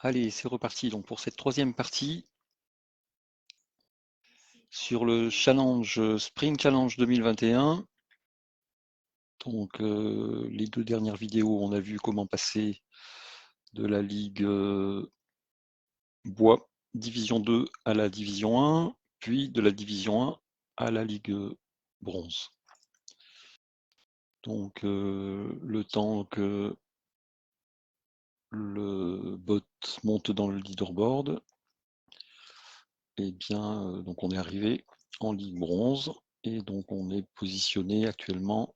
Allez, c'est reparti. Donc pour cette troisième partie sur le challenge Spring Challenge 2021. Donc les deux dernières vidéos, on a vu comment passer de la Ligue Bois Division 2 à la Division 1, puis de la Division 1 à la Ligue Bronze. Donc le temps que le bot monte dans le leaderboard, et bien donc on est arrivé en Ligue Bronze et donc on est positionné actuellement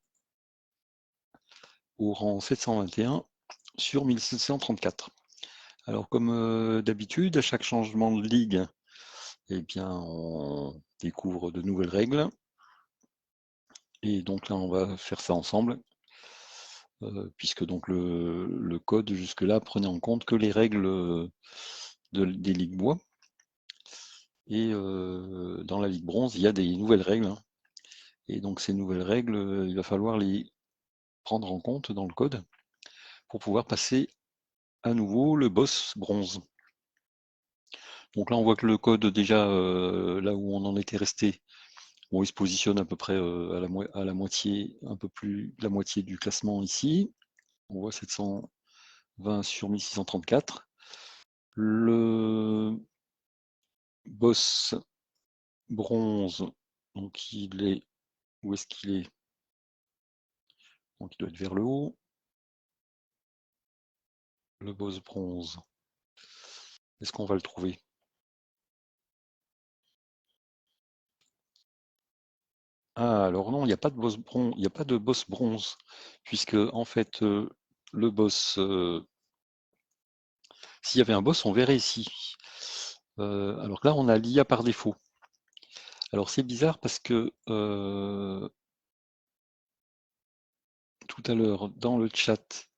au rang 721 sur 1734. Alors comme d'habitude, à chaque changement de ligue, eh bien, on découvre de nouvelles règles. Et donc là, on va faire ça ensemble, puisque donc le code jusque-là prenait en compte que les règles des ligues bois. Et dans la ligue bronze, il y a des nouvelles règles. Et donc ces nouvelles règles, il va falloir les prendre en compte dans le code pour pouvoir passer à nouveau le boss bronze. Donc là, on voit que le code déjà, là où on en était resté, bon, il se positionne à peu près à la moitié, un peu plus de la moitié du classement ici. On voit 720 sur 1634. Le boss bronze, donc il est, où est-ce qu'il est? Donc il doit être vers le haut. Le boss bronze, est-ce qu'on va le trouver? Ah, alors non, il n'y a pas de boss bronze, il n'y a pas de boss bronze, puisque en fait, le boss, s'il y avait un boss, on verrait ici. Alors là, on a l'IA par défaut. Alors c'est bizarre parce que tout à l'heure, dans le chat,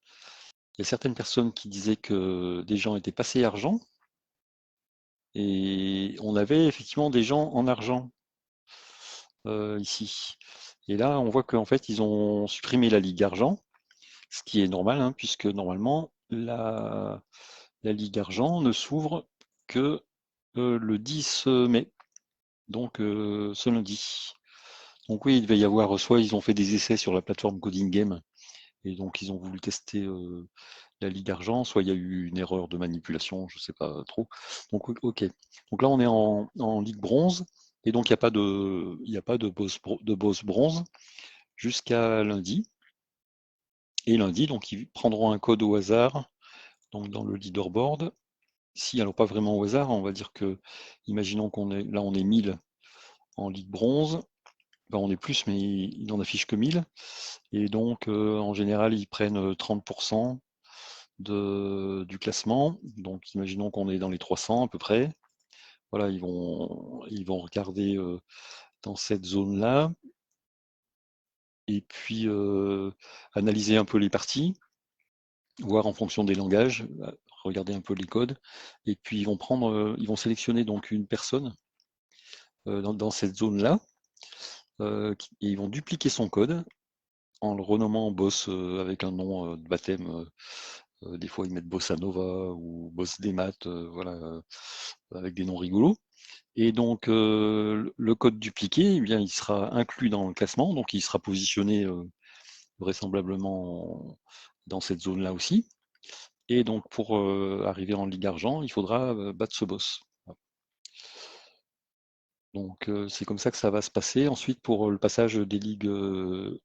il y a certaines personnes qui disaient que des gens étaient passés argent et on avait effectivement des gens en argent ici. Et là, on voit qu'en fait, ils ont supprimé la Ligue Argent, ce qui est normal, hein, puisque normalement, la Ligue Argent ne s'ouvre que le 10 mai, donc ce lundi. Donc oui, il devait y avoir, soit ils ont fait des essais sur la plateforme Coding Game, et donc ils ont voulu tester la Ligue Argent, soit il y a eu une erreur de manipulation, je ne sais pas trop. Donc ok. Donc là on est en Ligue Bronze, et donc il y a pas de boss bronze jusqu'à lundi. Et lundi, donc ils prendront un code au hasard, donc dans le leaderboard. Si, alors pas vraiment au hasard, on va dire que, imaginons qu'on est là, on est 1000 en Ligue Bronze. Ben, on est plus, mais il n'en affiche que 1000. Et donc, en général, ils prennent 30% du classement. Donc, imaginons qu'on est dans les 300 à peu près. Voilà, ils vont regarder dans cette zone-là et puis analyser un peu les parties, voir en fonction des langages, regarder un peu les codes. Et puis, ils vont sélectionner donc une personne dans cette zone-là et ils vont dupliquer son code en le renommant boss avec un nom de baptême. Des fois, ils mettent Bossa Nova ou Boss des maths, voilà, avec des noms rigolos. Et donc, le code dupliqué, eh bien, il sera inclus dans le classement, donc il sera positionné vraisemblablement dans cette zone-là aussi. Et donc, pour arriver en Ligue Argent, il faudra battre ce boss. Donc, c'est comme ça que ça va se passer. Ensuite, pour le passage des ligues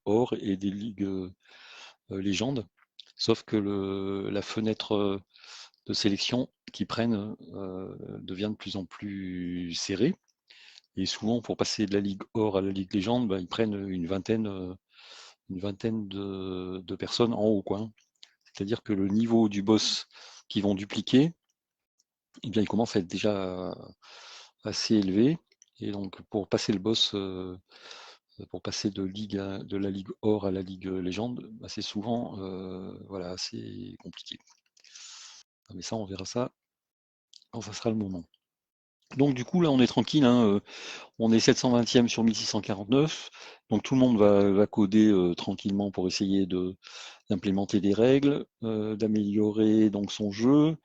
or et des ligues légendes, sauf que la fenêtre de sélection qu'ils prennent devient de plus en plus serrée. Et souvent, pour passer de la Ligue Or à la Ligue Légende, bah, ils prennent une vingtaine de personnes en haut, quoi. C'est-à-dire que le niveau du boss qu'ils vont dupliquer, eh bien, il commence à être déjà assez élevé. Et donc, pour passer le boss, pour passer de la Ligue Or à la Ligue Légende, bah, c'est souvent voilà, assez compliqué. Mais ça, on verra ça quand ça sera le moment. Donc du coup, là, on est tranquille, hein, on est 720e sur 1649, donc tout le monde va coder tranquillement pour essayer d'implémenter des règles, d'améliorer donc son jeu,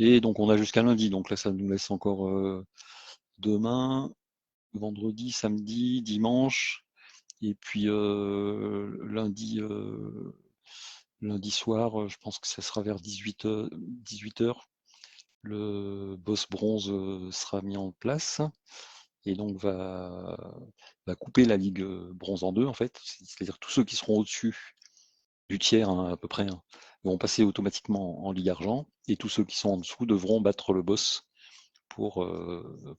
Et donc on a jusqu'à lundi, donc là ça nous laisse encore demain, vendredi, samedi, dimanche, et puis lundi soir, je pense que ça sera vers 18h, le boss bronze sera mis en place et donc va couper la ligue bronze en deux en fait, c'est-à-dire tous ceux qui seront au-dessus du tiers hein, à peu près hein, vont passer automatiquement en ligue argent et tous ceux qui sont en dessous devront battre le boss pour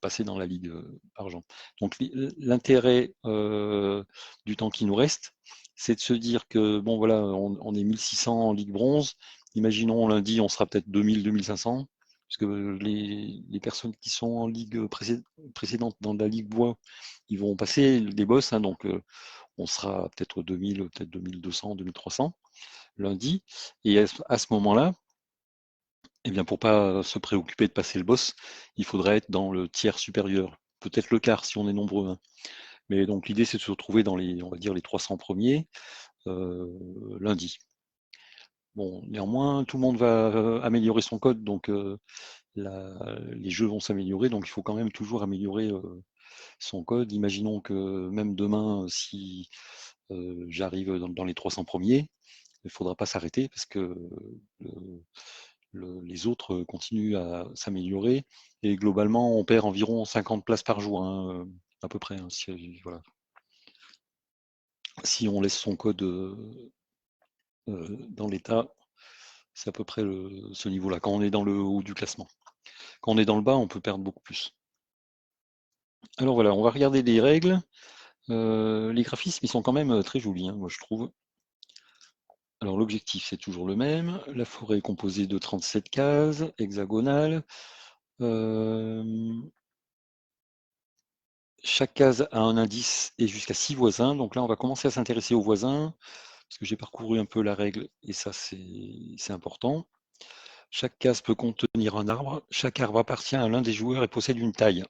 passer dans la ligue argent. Donc l'intérêt du temps qui nous reste, c'est de se dire que bon voilà, on est 1600 en ligue bronze. Imaginons lundi, on sera peut-être 2000, 2500, puisque les personnes qui sont en ligue précédente dans la ligue bois, ils vont passer des boss, hein, donc on sera peut-être 2000, peut-être 2200, 2300 lundi. Et à ce moment-là, eh bien, pour pas se préoccuper de passer le boss, il faudrait être dans le tiers supérieur. Peut-être le quart si on est nombreux, hein. Mais donc l'idée c'est de se retrouver dans les, on va dire les 300 premiers lundi. Bon, néanmoins, tout le monde va améliorer son code, donc les jeux vont s'améliorer, donc il faut quand même toujours améliorer son code. Imaginons que même demain, si j'arrive dans les 300 premiers, il ne faudra pas s'arrêter parce que les autres continuent à s'améliorer et globalement on perd environ 50 places par jour hein, à peu près hein, voilà. Si on laisse son code dans l'état, c'est à peu près ce niveau-là quand on est dans le haut du classement. Quand on est dans le bas, on peut perdre beaucoup plus. Alors voilà, on va regarder les règles. Les graphismes, ils sont quand même très jolis, hein, moi je trouve. Alors l'objectif, c'est toujours le même. La forêt est composée de 37 cases hexagonales. Chaque case a un indice et jusqu'à 6 voisins. Donc là, on va commencer à s'intéresser aux voisins, parce que j'ai parcouru un peu la règle, et ça, c'est important. Chaque case peut contenir un arbre. Chaque arbre appartient à l'un des joueurs et possède une taille.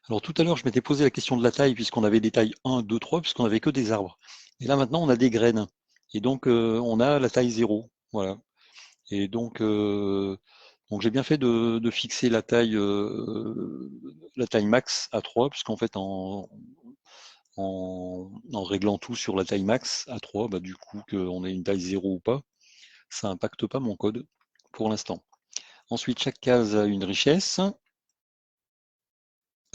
Alors tout à l'heure, je m'étais posé la question de la taille, puisqu'on avait des tailles 1, 2, 3, puisqu'on n'avait que des arbres. Et là, maintenant, on a des graines. Et donc, on a la taille 0. Voilà. Et donc j'ai bien fait de fixer la taille max à 3, puisqu'en fait, en réglant tout sur la taille max à 3, bah, du coup, qu'on ait une taille 0 ou pas, ça n'impacte pas mon code pour l'instant. Ensuite, chaque case a une richesse.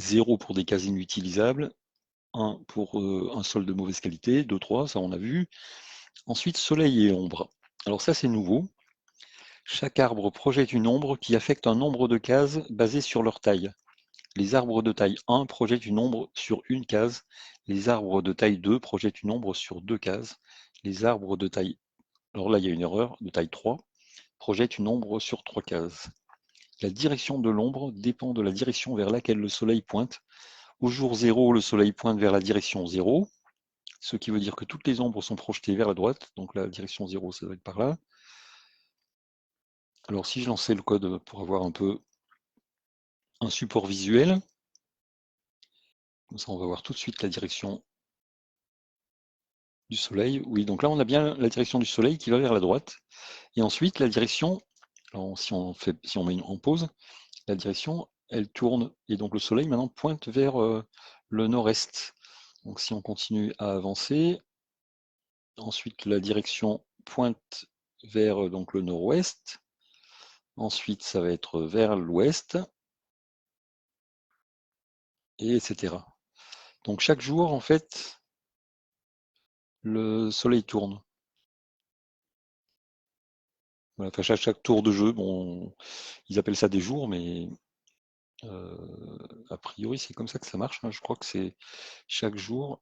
0 pour des cases inutilisables, 1 pour un sol de mauvaise qualité, 2, 3, ça on a vu. Ensuite, soleil et ombre. Alors ça, c'est nouveau. Chaque arbre projette une ombre qui affecte un nombre de cases basé sur leur taille. Les arbres de taille 1 projettent une ombre sur une case. Les arbres de taille 2 projettent une ombre sur deux cases. Les arbres de taille, alors là il y a une erreur, de taille 3, projettent une ombre sur trois cases. La direction de l'ombre dépend de la direction vers laquelle le soleil pointe. Au jour 0, le soleil pointe vers la direction 0, ce qui veut dire que toutes les ombres sont projetées vers la droite, donc la direction 0, ça doit être par là. Alors si je lançais le code pour avoir un peu un support visuel, comme ça on va voir tout de suite la direction du soleil. Oui, donc là on a bien la direction du soleil qui va vers la droite. Et ensuite la direction, alors, si on met en pause, la direction elle tourne et donc le soleil maintenant pointe vers le nord-est. Donc si on continue à avancer, ensuite la direction pointe vers donc le nord-ouest. Ensuite ça va être vers l'ouest, et etc. Donc chaque jour en fait le soleil tourne. Voilà, enfin, chaque tour de jeu, bon, ils appellent ça des jours, mais a priori c'est comme ça que ça marche, hein. Je crois que c'est chaque jour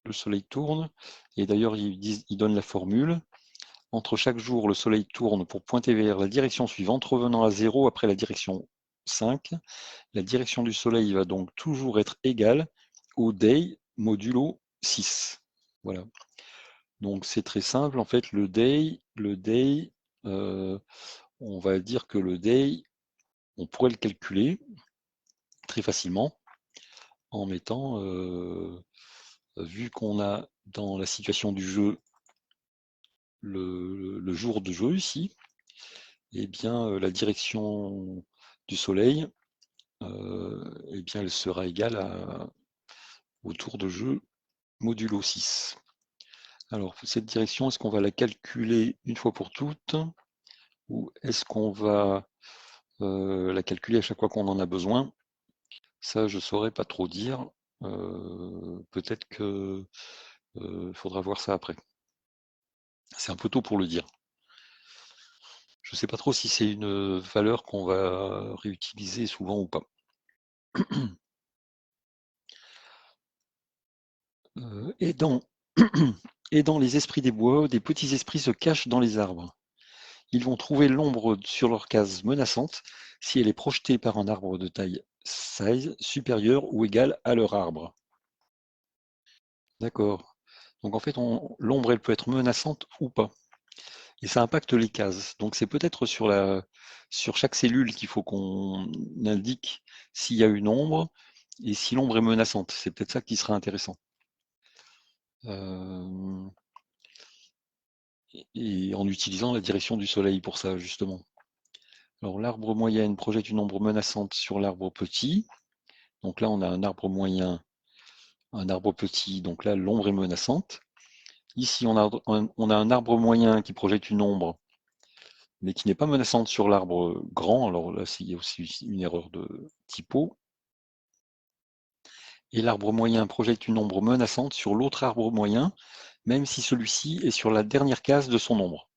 le soleil tourne. Et d'ailleurs ils donnent la formule. Entre chaque jour, le soleil tourne pour pointer vers la direction suivante, revenant à 0 après la direction 5. La direction du soleil va donc toujours être égale au day modulo 6. Voilà. Donc c'est très simple. En fait, le day, on va dire que le day, on pourrait le calculer très facilement en mettant, vu qu'on a dans la situation du jeu le jour de jeu ici, eh bien, la direction du Soleil, eh bien, elle sera égale au tour de jeu modulo 6. Alors, cette direction, est-ce qu'on va la calculer une fois pour toutes ou est-ce qu'on va la calculer à chaque fois qu'on en a besoin? Ça, je ne saurais pas trop dire. Peut-être que faudra voir ça après. C'est un peu tôt pour le dire. Je ne sais pas trop si c'est une valeur qu'on va réutiliser souvent ou pas. Et dans, et dans les esprits des bois, des petits esprits se cachent dans les arbres. Ils vont trouver l'ombre sur leur case menaçante si elle est projetée par un arbre de taille size supérieure ou égale à leur arbre. D'accord. Donc en fait, l'ombre, elle peut être menaçante ou pas. Et ça impacte les cases. Donc c'est peut-être sur chaque cellule qu'il faut qu'on indique s'il y a une ombre et si l'ombre est menaçante. C'est peut-être ça qui sera intéressant. Euh, et en utilisant la direction du soleil pour ça, justement. Alors l'arbre moyenne projette une ombre menaçante sur l'arbre petit. Donc là, on a un arbre moyen, un arbre petit. Donc là, l'ombre est menaçante. Ici, on a un arbre moyen qui projette une ombre, mais qui n'est pas menaçante sur l'arbre grand. Alors là, il y a aussi une erreur de typo. Et l'arbre moyen projette une ombre menaçante sur l'autre arbre moyen, même si celui-ci est sur la dernière case de son ombre.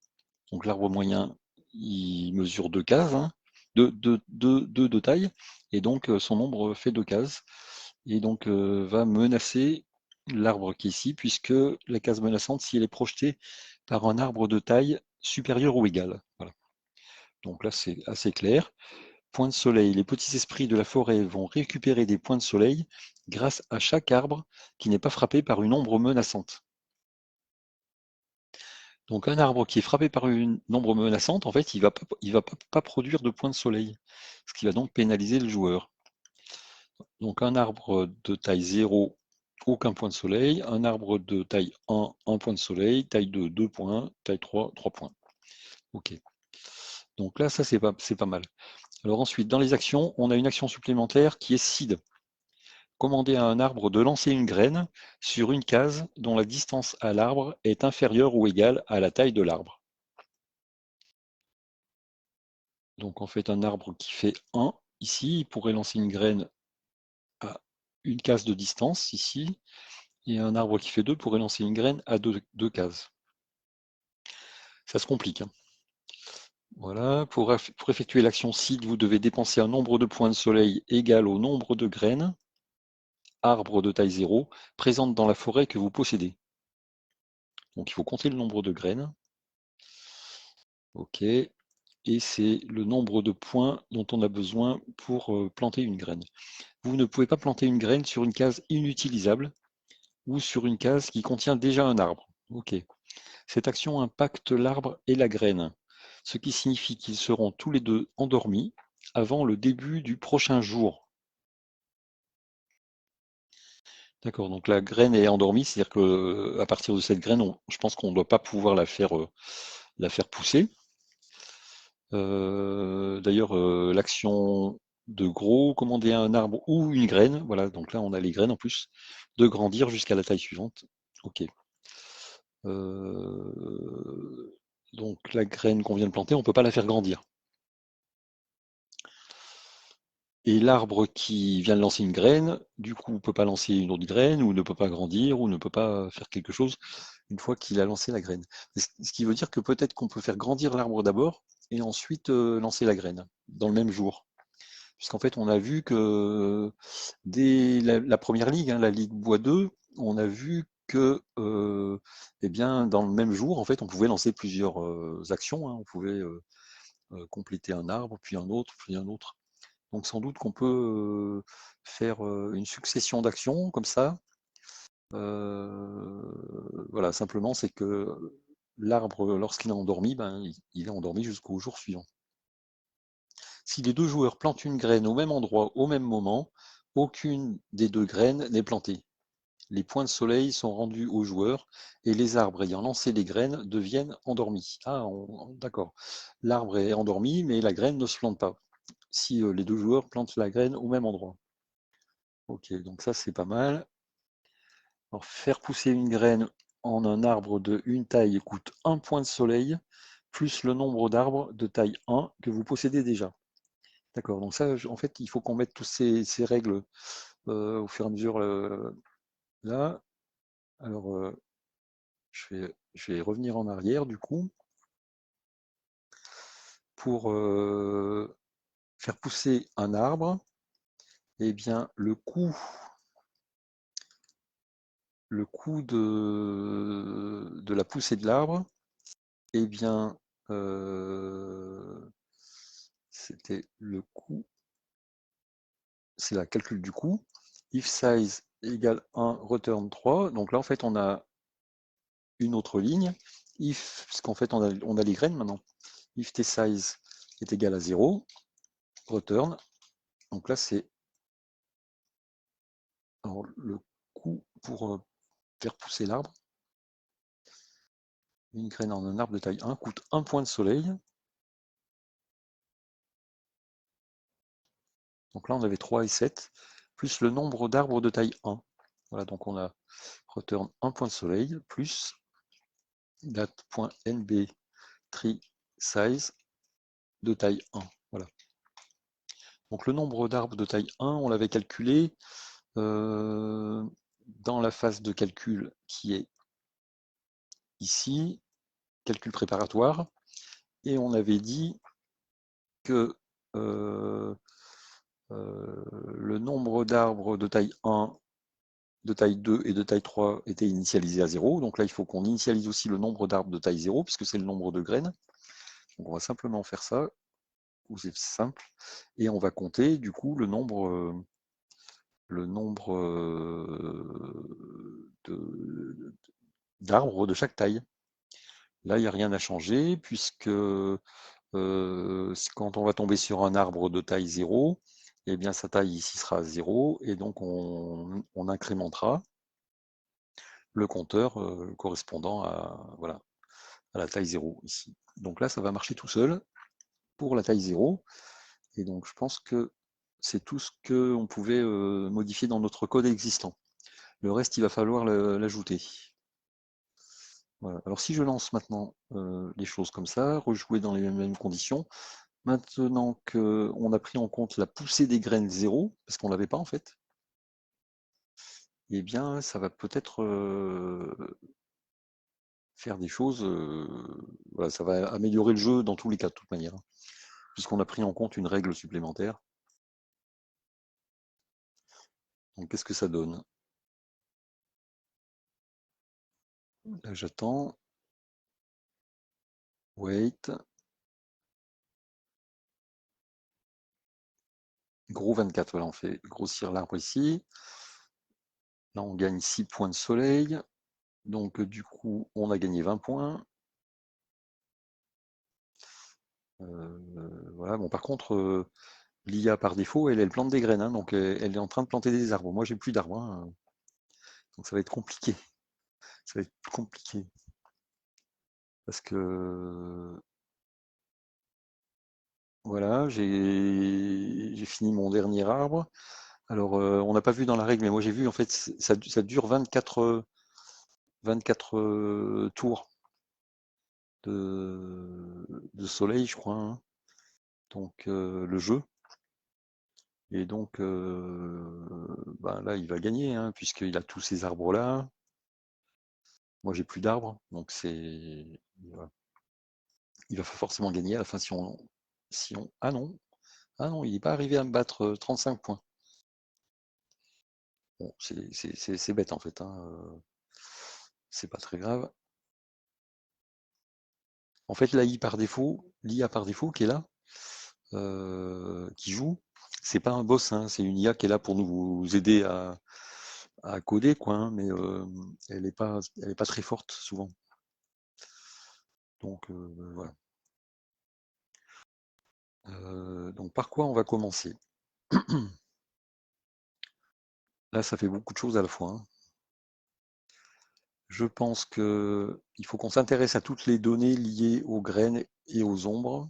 Donc l'arbre moyen, il mesure 2 cases, hein, de taille, et donc son ombre fait 2 cases, et donc va menacer l'arbre qui est ici, puisque la case menaçante, si elle est projetée par un arbre de taille supérieure ou égale. Voilà. Donc là, c'est assez clair. Point de soleil. Les petits esprits de la forêt vont récupérer des points de soleil grâce à chaque arbre qui n'est pas frappé par une ombre menaçante. Donc un arbre qui est frappé par une ombre menaçante, en fait, il va pas produire de points de soleil, ce qui va donc pénaliser le joueur. Donc un arbre de taille 0, aucun point de soleil. Un arbre de taille 1 point de soleil. Taille 2, 2 points. Taille 3, 3 points. Ok. Donc là, ça, c'est pas mal. Alors ensuite, dans les actions, on a une action supplémentaire qui est seed. Commander à un arbre de lancer une graine sur une case dont la distance à l'arbre est inférieure ou égale à la taille de l'arbre. Donc en fait, un arbre qui fait 1, ici, il pourrait lancer une graine à une case de distance, ici, et un arbre qui fait 2 pourrait lancer une graine à 2 cases. Ça se complique, hein. Voilà. Pour effectuer l'action seed, vous devez dépenser un nombre de points de soleil égal au nombre de graines, arbres de taille 0, présentes dans la forêt que vous possédez. Donc il faut compter le nombre de graines. OK. Et c'est le nombre de points dont on a besoin pour planter une graine. Vous ne pouvez pas planter une graine sur une case inutilisable ou sur une case qui contient déjà un arbre. OK. Cette action impacte l'arbre et la graine, ce qui signifie qu'ils seront tous les deux endormis avant le début du prochain jour. D'accord, donc la graine est endormie, c'est-à-dire que à partir de cette graine, je pense qu'on ne doit pas pouvoir la faire pousser. D'ailleurs, l'action de gros, commander un arbre ou une graine, voilà, donc là on a les graines en plus, de grandir jusqu'à la taille suivante. Ok. Donc la graine qu'on vient de planter, on ne peut pas la faire grandir. Et l'arbre qui vient de lancer une graine, du coup, ne peut pas lancer une autre graine, ou ne peut pas grandir, ou ne peut pas faire quelque chose une fois qu'il a lancé la graine. Ce qui veut dire que peut-être qu'on peut faire grandir l'arbre d'abord, et ensuite lancer la graine, dans le même jour. Puisqu'en fait, on a vu que dès la première ligue, hein, la Ligue Bois 2, on a vu que eh bien, dans le même jour, en fait, on pouvait lancer plusieurs actions, hein. On pouvait compléter un arbre, puis un autre, puis un autre. Donc sans doute qu'on peut faire une succession d'actions comme ça. Voilà, simplement, c'est que l'arbre, lorsqu'il est endormi, ben, il est endormi jusqu'au jour suivant. Si les deux joueurs plantent une graine au même endroit, au même moment, aucune des deux graines n'est plantée. les points de soleil sont rendus aux joueurs et les arbres ayant lancé les graines deviennent endormis. Ah, d'accord. L'arbre est endormi, mais la graine ne se plante pas. Si les deux joueurs plantent la graine au même endroit. Ok, donc ça c'est pas mal. Alors, faire pousser une graine en un arbre de une taille coûte un point de soleil, plus le nombre d'arbres de taille 1 que vous possédez déjà. D'accord, donc ça, en fait, il faut qu'on mette toutes ces règles au fur et à mesure là. Alors, je vais revenir en arrière du coup pour faire pousser un arbre. Eh bien, le coût de la poussée de l'arbre, eh bien, c'était le coût, c'est la calcul du coût. If size égale 1, return 3. Donc là, en fait, on a une autre ligne. If, puisqu'en fait, on a les graines maintenant. If t-size est égal à 0, return. Donc là, c'est le coût pour faire pousser l'arbre. Une graine en un arbre de taille 1 coûte 1 point de soleil. Donc là, on avait 3 et 7, plus le nombre d'arbres de taille 1. Voilà, donc on a return 1 point de soleil, plus dat.nb tree size de taille 1. Voilà. Donc le nombre d'arbres de taille 1, on l'avait calculé dans la phase de calcul qui est ici, calcul préparatoire, et on avait dit que le nombre d'arbres de taille 1, de taille 2 et de taille 3 était initialisé à 0. Donc là, il faut qu'on initialise aussi le nombre d'arbres de taille 0, puisque c'est le nombre de graines. Donc on va simplement faire ça, c'est simple, et on va compter du coup le nombre d'arbres de chaque taille. Là, il n'y a rien à changer, puisque quand on va tomber sur un arbre de taille 0, eh bien sa taille ici sera 0, et donc on incrémentera le compteur correspondant à, voilà, à la taille 0 ici. Donc là, ça va marcher tout seul pour la taille 0, et donc je pense que c'est tout ce qu'on pouvait modifier dans notre code existant. Le reste, il va falloir l'ajouter. Voilà. Alors si je lance maintenant les choses comme ça, rejouer dans les mêmes conditions, maintenant qu'on a pris en compte la poussée des graines 0, parce qu'on ne l'avait pas en fait, eh bien ça va peut-être faire des choses, voilà, ça va améliorer le jeu dans tous les cas de toute manière, hein, puisqu'on a pris en compte une règle supplémentaire. Donc qu'est-ce que ça donne? Là j'attends, wait, gros 24, voilà, on fait grossir l'arbre ici. Là on gagne 6 points de soleil, donc du coup on a gagné 20 points. Voilà, bon par contre, l'IA par défaut, elle plante des graines, hein, donc elle est en train de planter des arbres. Moi j'ai plus d'arbres, hein, donc ça va être compliqué. Ça va être compliqué. Parce que voilà, j'ai fini mon dernier arbre. Alors, on n'a pas vu dans la règle, mais moi j'ai vu, en fait, ça dure 24 tours de soleil, je crois, hein. Donc, le jeu. Et donc, ben là, il va gagner, hein, puisqu'il a tous ces arbres-là. Moi, j'ai plus d'arbres, donc voilà. Il va forcément gagner à la fin si on. Ah non, il n'est pas arrivé à me battre 35 points. Bon, c'est bête en fait, hein, c'est pas très grave. En fait, l'IA par défaut qui est là, qui joue, c'est pas un boss, hein, c'est une IA qui est là pour nous aider à coder, quoi, hein, mais elle est pas très forte souvent. Donc voilà. Donc par quoi on va commencer? Là, ça fait beaucoup de choses à la fois, hein. Je pense que il faut qu'on s'intéresse à toutes les données liées aux graines et aux ombres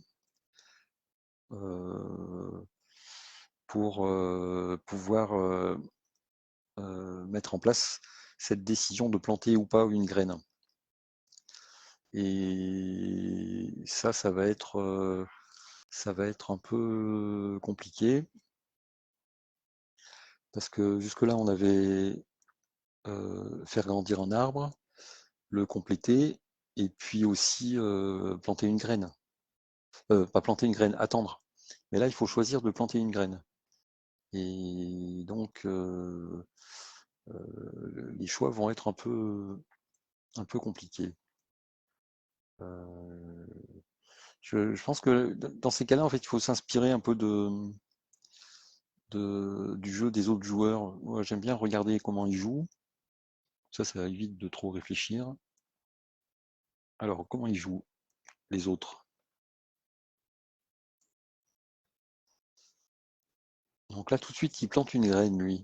pour pouvoir mettre en place cette décision de planter ou pas une graine. Et ça va être un peu compliqué parce que jusque-là, on avait faire grandir un arbre, le compléter et puis aussi planter une graine. Pas planter une graine, attendre. Mais là, il faut choisir de planter une graine. Et donc, les choix vont être un peu compliqués. Euh, je pense que dans ces cas-là, en fait, il faut s'inspirer un peu du jeu des autres joueurs. Moi, j'aime bien regarder comment ils jouent. Ça évite de trop réfléchir. Alors, comment ils jouent, les autres? Donc là, tout de suite, il plante une graine, lui.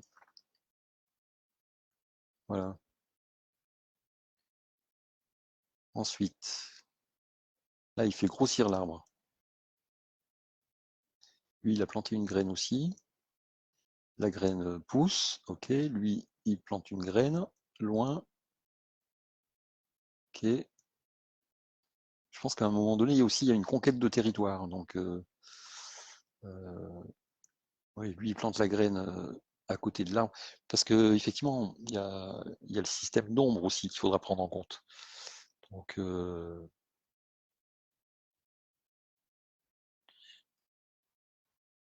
Voilà. Ensuite, là, il fait grossir l'arbre. Lui, il a planté une graine aussi. La graine pousse. Ok. Lui, il plante une graine. Loin. Ok. Je pense qu'à un moment donné, il y a une conquête de territoire. Donc, euh, oui, lui, il plante la graine à côté de l'arbre. Parce que effectivement, il y a le système d'ombre aussi qu'il faudra prendre en compte. Donc,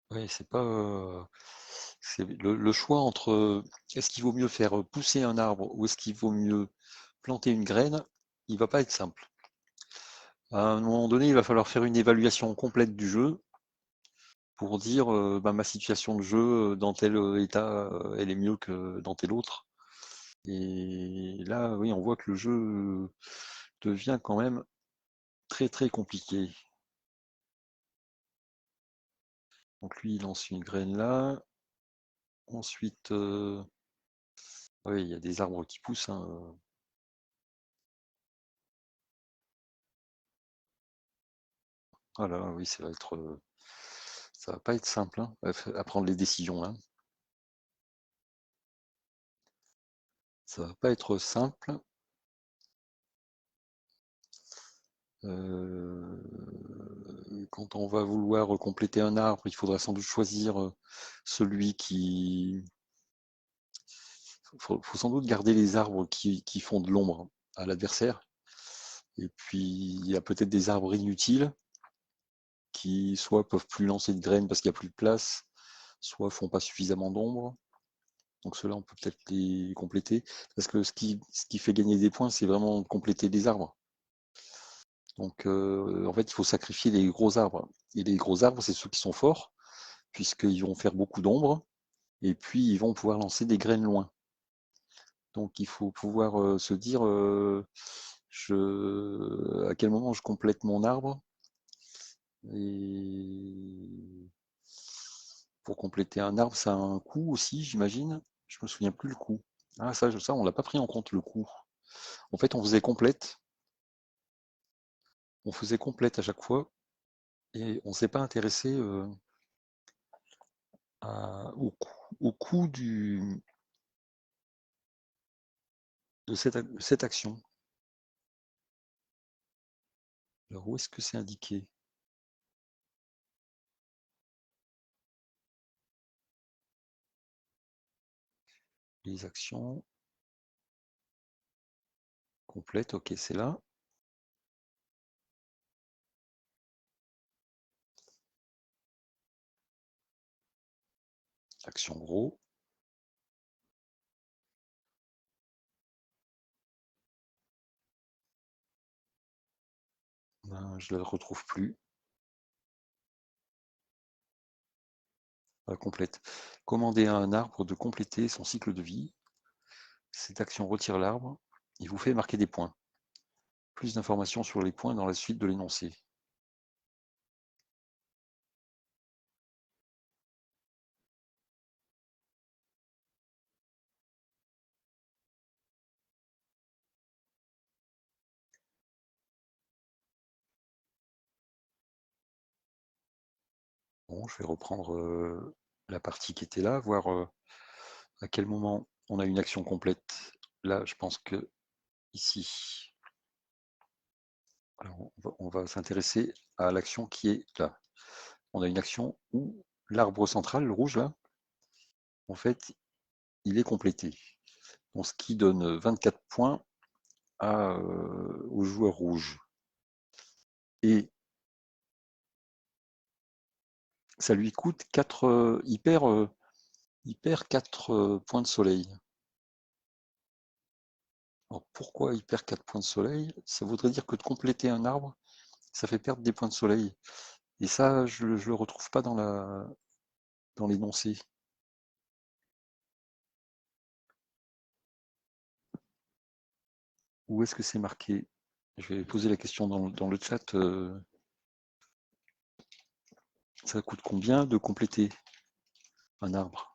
ouais, c'est pas. C'est le choix entre est-ce qu'il vaut mieux faire pousser un arbre ou est-ce qu'il vaut mieux planter une graine, il va pas être simple. À un moment donné, il va falloir faire une évaluation complète du jeu pour dire bah, ma situation de jeu dans tel état, elle est mieux que dans tel autre. Et là, oui, on voit que le jeu devient quand même très très compliqué. Donc lui, il lance une graine là. Ensuite, oui, il y a des arbres qui poussent, hein. Voilà, oui, ça va pas être simple hein, à prendre les décisions là. Ça va pas être simple. Euh, Quand on va vouloir compléter un arbre, il faudra sans doute choisir celui qui. Faut sans doute garder les arbres qui font de l'ombre à l'adversaire. Et puis, il y a peut-être des arbres inutiles qui soit peuvent plus lancer de graines parce qu'il n'y a plus de place, soit font pas suffisamment d'ombre. Donc ceux-là, on peut peut-être les compléter. Parce que ce qui fait gagner des points, c'est vraiment compléter des arbres. Donc en fait, il faut sacrifier les gros arbres. Et les gros arbres, c'est ceux qui sont forts, puisqu'ils vont faire beaucoup d'ombre, et puis ils vont pouvoir lancer des graines loin. Donc il faut pouvoir se dire à quel moment je complète mon arbre. Et pour compléter un arbre, ça a un coût aussi, j'imagine. Je me souviens plus le coût. Ah, ça, on l'a pas pris en compte le coût. En fait, on faisait complète à chaque fois, et on s'est pas intéressé au coût de cette action. Alors, où est-ce que c'est indiqué? Les actions complètes, ok, c'est là. Action gros. Ben, je ne la retrouve plus. Complète. Commander à un arbre de compléter son cycle de vie. Cette action retire l'arbre et vous fait marquer des points. Plus d'informations sur les points dans la suite de l'énoncé. Bon, je vais reprendre la partie qui était là, voir à quel moment on a une action complète. Là, je pense que ici, alors on va s'intéresser à l'action qui est là. On a une action où l'arbre central, le rouge là, en fait, il est complété. Donc, ce qui donne 24 points au joueur rouge. Et ça lui coûte 4, il perd 4 points de soleil. Alors pourquoi il perd 4 points de soleil? Ça voudrait dire que de compléter un arbre, ça fait perdre des points de soleil. Et ça, je le retrouve pas dans l'énoncé. Où est-ce que c'est marqué? Je vais poser la question dans le chat. Ça coûte combien de compléter un arbre?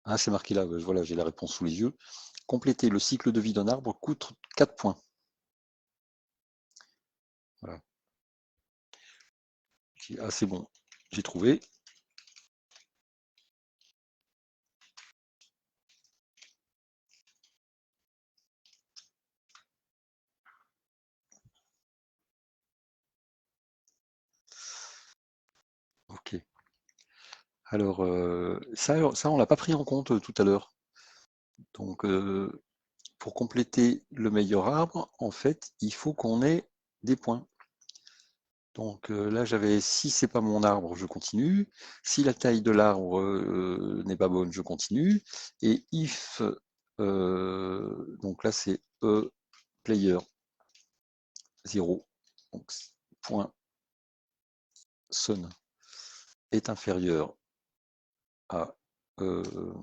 Ah, c'est marqué là, voilà, j'ai la réponse sous les yeux. Compléter le cycle de vie d'un arbre coûte 4 points. Voilà. Ah, c'est bon, j'ai trouvé. Ok. Alors, ça on l'a pas pris en compte tout à l'heure. Donc, pour compléter le meilleur arbre, en fait, il faut qu'on ait des points. Donc là, j'avais si c'est pas mon arbre, je continue. Si la taille de l'arbre n'est pas bonne, je continue. Et if, donc là, c'est player 0, donc point son est inférieur à, euh,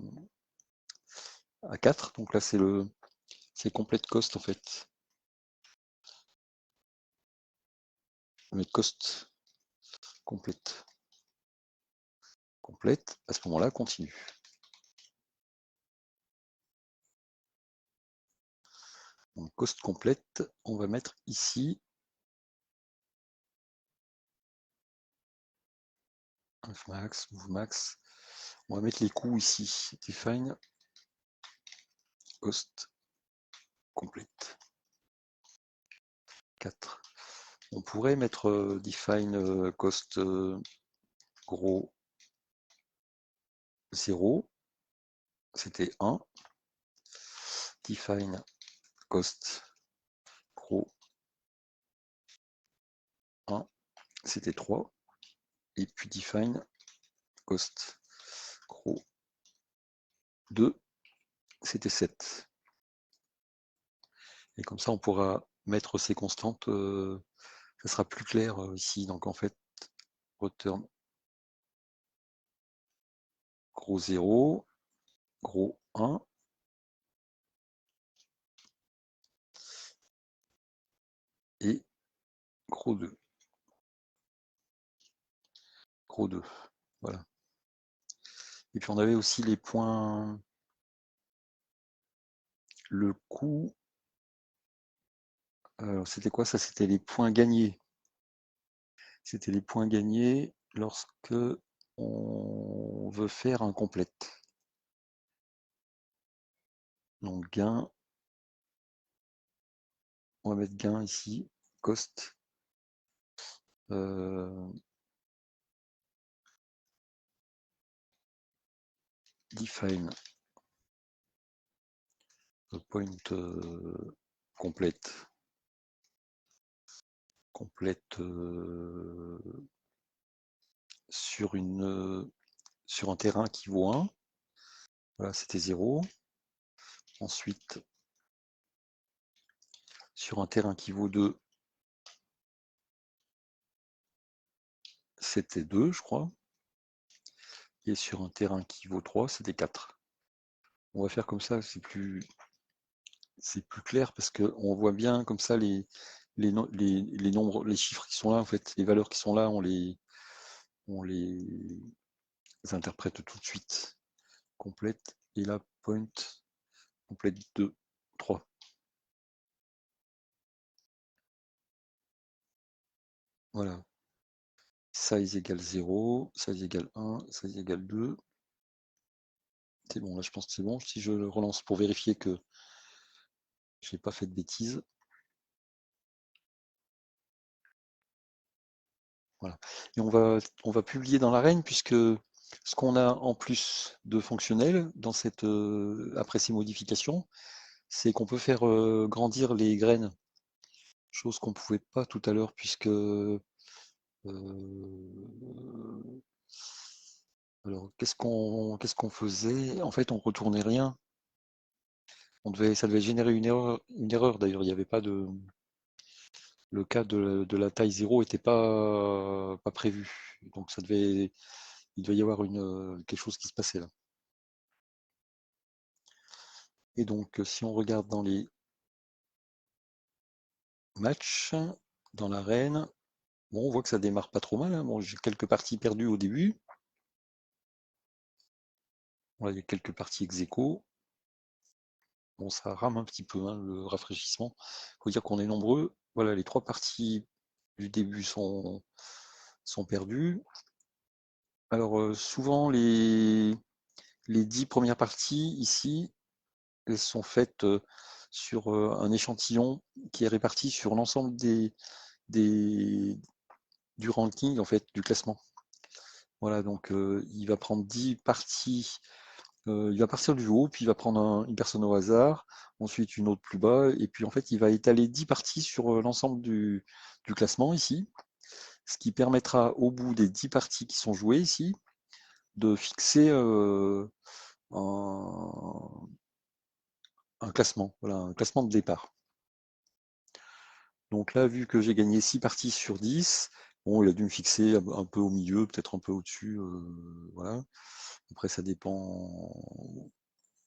à 4. Donc là, c'est complete cost en fait. Mais cost complète. Complète, à ce moment-là, continue. Donc cost complète, on va mettre ici max, move max. On va mettre les coûts ici. Define cost complete. 4. On pourrait mettre define cost gros 0. C'était 1. Define cost gros 1. C'était 3. Et puis define cost gros 2. C'était 7. Et comme ça, on pourra mettre ces constantes. Ça sera plus clair ici. Donc en fait, return gros 0, gros 1. Et gros 2. Gros 2. Voilà. Et puis on avait aussi les points. Le coût. C'était quoi ça? C'était les points gagnés. C'était les points gagnés lorsque on veut faire un complète. Donc gain. On va mettre gain ici. Cost. Define point complète. Complète sur un terrain qui vaut 1. Voilà, c'était 0. Ensuite, sur un terrain qui vaut 2, c'était 2, je crois. Et sur un terrain qui vaut 3, c'était 4. On va faire comme ça, c'est plus clair parce qu'on voit bien comme ça les nombres, les chiffres qui sont là, en fait, les valeurs qui sont là, on les interprète tout de suite. Complète, et là, point, complète 2, 3. Voilà. Size égale 0, size égale 1, size égale 2. C'est bon, là je pense que c'est bon. Si je le relance pour vérifier que je n'ai pas fait de bêtises. Voilà. Et on va publier dans l'arène puisque ce qu'on a en plus de fonctionnel dans cette, après ces modifications, c'est qu'on peut faire grandir les graines, chose qu'on ne pouvait pas tout à l'heure puisque alors qu'est-ce qu'on faisait? En fait, on retournait rien. Ça devait générer une erreur d'ailleurs. Il n'y avait pas de le cas de la taille 0 n'était pas prévu. Donc il devait y avoir quelque chose qui se passait là. Et donc, si on regarde dans les matchs, dans l'arène, bon, on voit que ça démarre pas trop mal, hein. Bon, j'ai quelques parties perdues au début. Voilà, il y a quelques parties ex aequo. Bon, ça rame un petit peu, hein, le rafraîchissement. Il faut dire qu'on est nombreux. Voilà, les 3 parties du début sont perdues. Alors, souvent, les 10 premières parties, ici, elles sont faites sur un échantillon qui est réparti sur l'ensemble des, du ranking, en fait, du classement. Voilà, donc il va prendre 10 parties, il va partir du haut, puis il va prendre une personne au hasard, ensuite une autre plus bas, et puis en fait il va étaler 10 parties sur l'ensemble du classement ici, ce qui permettra au bout des 10 parties qui sont jouées ici, de fixer un, un classement, voilà, un classement de départ. Donc là, vu que j'ai gagné 6 parties sur 10, bon, il a dû me fixer un peu au milieu, peut-être un peu au-dessus, voilà. Après, ça dépend.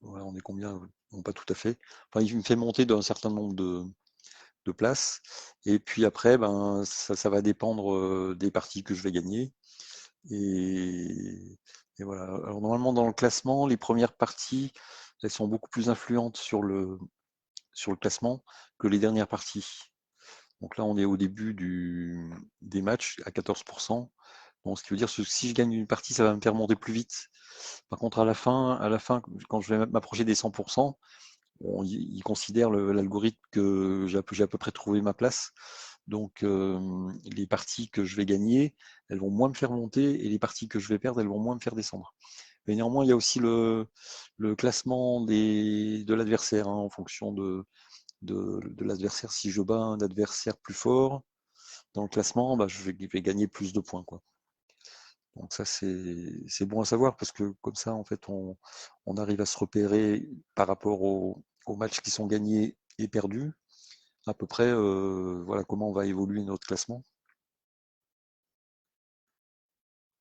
Voilà, on est combien? Non, pas tout à fait. Enfin, il me fait monter d'un certain nombre de places. Et puis après, ben, ça va dépendre des parties que je vais gagner. Et, et voilà. Alors normalement, dans le classement, les premières parties, elles sont beaucoup plus influentes sur le classement que les dernières parties. Donc là, on est au début des matchs à 14%. Bon, ce qui veut dire que si je gagne une partie, ça va me faire monter plus vite. Par contre, à la fin, quand je vais m'approcher des 100%, bon, il considère l'algorithme que j'ai à peu près trouvé ma place. Donc, les parties que je vais gagner, elles vont moins me faire monter et les parties que je vais perdre, elles vont moins me faire descendre. Mais néanmoins, il y a aussi le classement de l'adversaire hein, en fonction de l'adversaire. Si je bats un adversaire plus fort dans le classement, bah, je vais gagner plus de points, quoi. Donc ça, c'est bon à savoir parce que comme ça, en fait, on arrive à se repérer par rapport aux matchs qui sont gagnés et perdus, à peu près, voilà comment on va évoluer notre classement.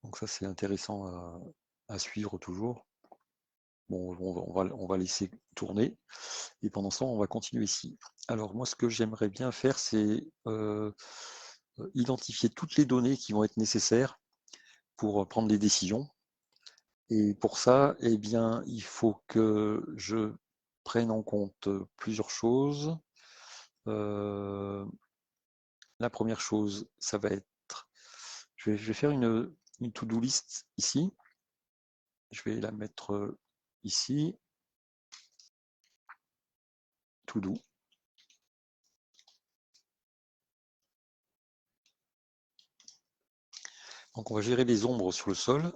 Donc ça, c'est intéressant à suivre toujours. Bon, on va laisser tourner et pendant ce temps, on va continuer ici. Alors moi, ce que j'aimerais bien faire, c'est identifier toutes les données qui vont être nécessaires pour prendre des décisions. Et pour ça, eh bien, il faut que je prenne en compte plusieurs choses. Euh, la première chose, ça va être, je vais faire une to-do list ici. Je vais la mettre ici, to do. Donc on va gérer les ombres sur le sol.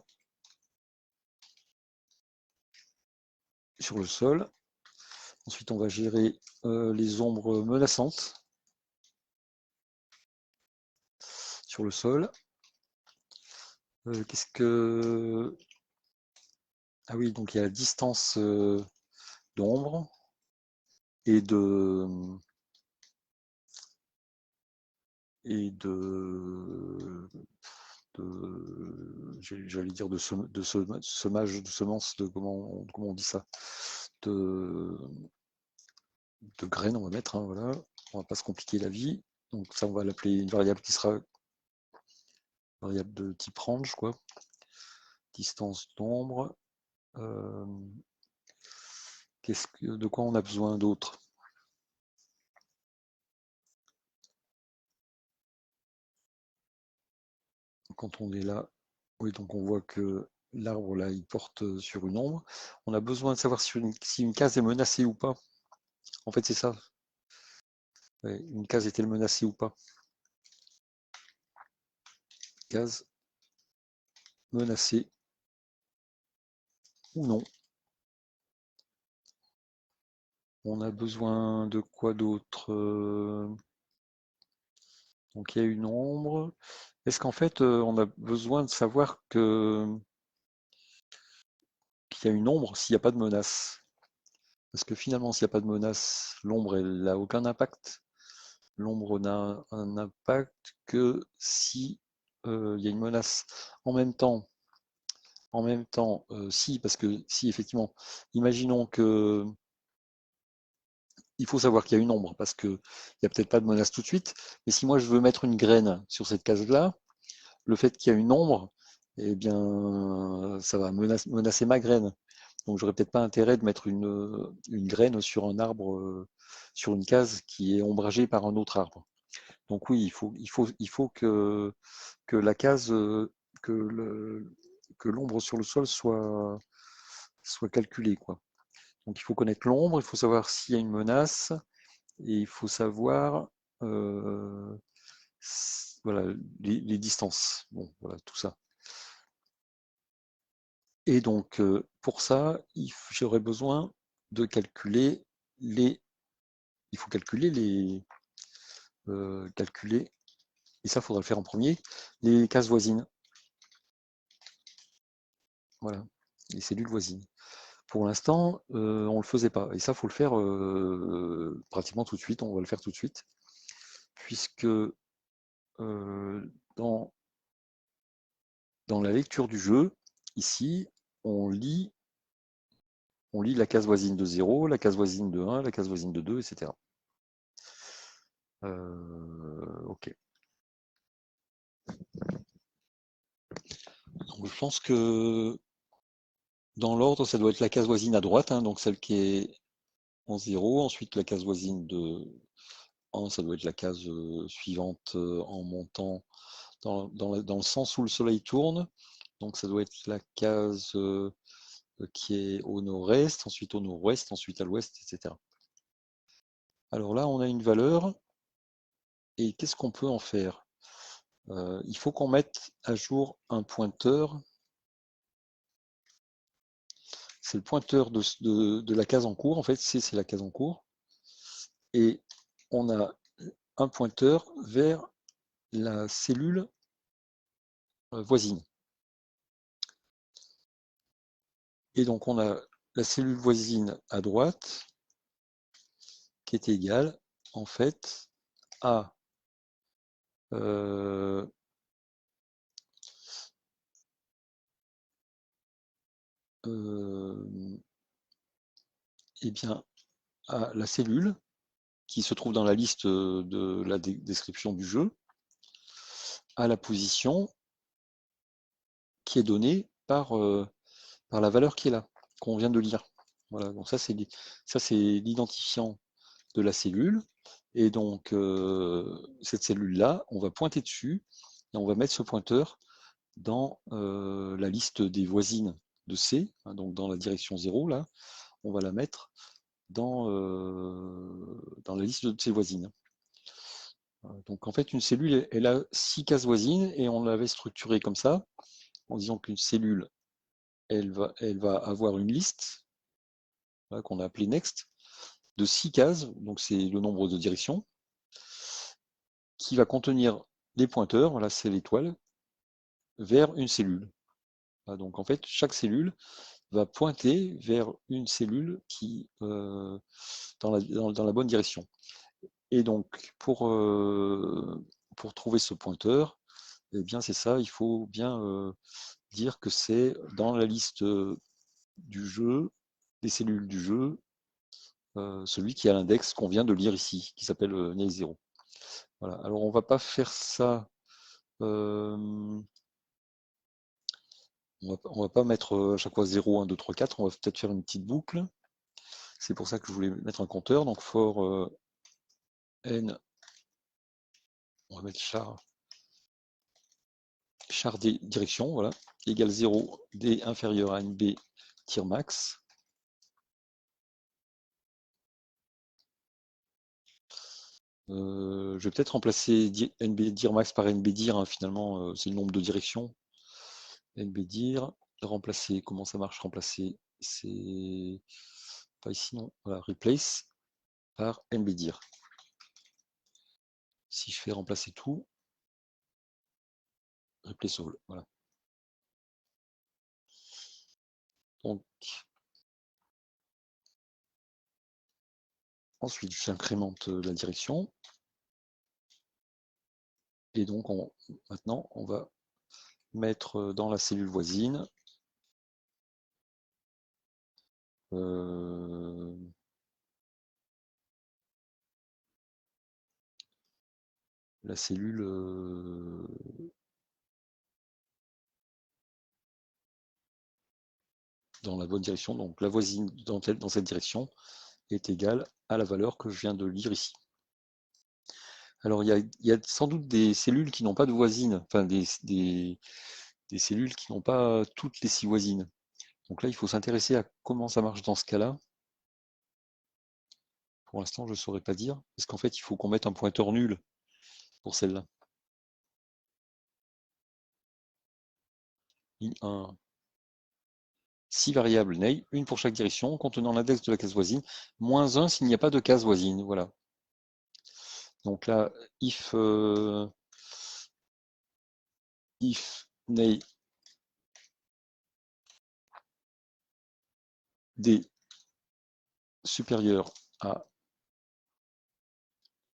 Ensuite, on va gérer les ombres menaçantes sur le sol. Qu'est-ce que... Ah oui, donc il y a la distance d'ombre et et j'allais dire semage, de semence, comment on dit ça, de, de graines, on va mettre, hein, voilà. On va pas se compliquer la vie. Donc ça, on va l'appeler une variable qui sera variable de type range, quoi. Distance d'ombre. Euh, de quoi on a besoin d'autre? quand on est là, oui, donc on voit que l'arbre là, il porte sur une ombre. On a besoin de savoir si une case est menacée ou pas. En fait, c'est ça. Ouais, une case est-elle menacée ou pas? Case menacée ou non. On a besoin de quoi d'autre? Donc il y a une ombre. Est-ce qu'en fait, on a besoin de savoir qu'il y a une ombre s'il n'y a pas de menace? Parce que finalement, s'il n'y a pas de menace, l'ombre, elle n'a aucun impact. L'ombre n'a un impact que si il y a une menace. En même temps, si, parce que si effectivement, imaginons que il faut savoir qu'il y a une ombre, parce qu'il n'y a peut-être pas de menace tout de suite, mais si moi je veux mettre une graine sur cette case-là, le fait qu'il y a une ombre, eh bien, ça va menacer ma graine. Donc, j'aurais peut-être pas intérêt de mettre une graine sur un arbre, sur une case qui est ombragée par un autre arbre. Donc oui, il faut que la case, que que l'ombre sur le sol soit calculée, quoi. Donc il faut connaître l'ombre, il faut savoir s'il y a une menace, et il faut savoir euh, voilà, les distances. Bon, voilà, tout ça. Et donc, pour ça, j'aurais besoin de calculer les. Il faut calculer, et ça, il faudra le faire en premier, les cases voisines. Voilà, les cellules voisines. Pour l'instant, on ne le faisait pas. Et ça, il faut le faire pratiquement tout de suite. On va le faire tout de suite. Puisque dans, dans la lecture du jeu, ici, on lit, on lit la case voisine de 0, la case voisine de 1, la case voisine de 2, etc. Ok. Donc, je pense que dans l'ordre, ça doit être la case voisine à droite, hein, donc celle qui est en 0. Ensuite, la case voisine de 1, ça doit être la case suivante en montant dans le sens où le soleil tourne. Donc ça doit être la case qui est au nord-est, ensuite au nord-ouest, ensuite à l'ouest, etc. Alors là, on a une valeur, et qu'est-ce qu'on peut en faire? Il faut qu'on mette à jour un pointeur. C'est le pointeur de la case en cours, en fait, c'est la case en cours. Et on a un pointeur vers la cellule voisine. Et donc on a la cellule voisine à droite qui est égale en fait à euh, eh bien, à la cellule qui se trouve dans la liste de la description du jeu, à la position qui est donnée par la valeur qui est là, qu'on vient de lire. Voilà, donc ça c'est l'identifiant de la cellule. Et donc cette cellule-là, on va pointer dessus et on va mettre ce pointeur dans la liste des voisines de C, hein, donc dans la direction 0, là, on va la mettre dans la liste de ses voisines. Donc en fait, une cellule, elle a 6 cases voisines et on l'avait structurée comme ça, en disant qu'une cellule, elle va avoir une liste qu'on a appelée next, de 6 cases, donc c'est le nombre de directions, qui va contenir les pointeurs, voilà, c'est l'étoile, vers une cellule. Voilà, donc en fait, chaque cellule va pointer vers une cellule qui dans la bonne direction. Et donc, pour trouver ce pointeur, eh bien, c'est ça, il faut bien dire que c'est dans la liste du jeu, des cellules du jeu, celui qui a l'index qu'on vient de lire ici, qui s'appelle Nail 0. Voilà. Alors, on ne va pas faire ça. On ne va pas mettre à chaque fois 0, 1, 2, 3, 4. On va peut-être faire une petite boucle. C'est pour ça que je voulais mettre un compteur. Donc, for n, on va mettre char char D direction, voilà, égale 0, D inférieur à NB tir max. Je vais peut-être remplacer NB dir max par NB dir, hein, finalement, c'est le nombre de directions. NB dir, remplacer, comment ça marche? Remplacer, c'est pas ici, non, voilà, replace par NB dir. Si je fais remplacer tout, replace all, voilà. Donc, ensuite, j'incrémente la direction. Et donc, maintenant, on va mettre dans la cellule voisine la cellule dans la bonne direction. Donc, la voisine dans cette direction est égale à la valeur que je viens de lire ici. Alors, il y a sans doute des cellules qui n'ont pas de voisine, enfin des cellules qui n'ont pas toutes les 6 voisines. Donc là, il faut s'intéresser à comment ça marche dans ce cas-là. Pour l'instant, je ne saurais pas dire, parce qu'en fait, il faut qu'on mette un pointeur nul pour celle-là. I1, 6 variables ney, une pour chaque direction, contenant l'index de la case voisine, moins 1 s'il n'y a pas de case voisine. Voilà. Donc là, if ney d supérieur à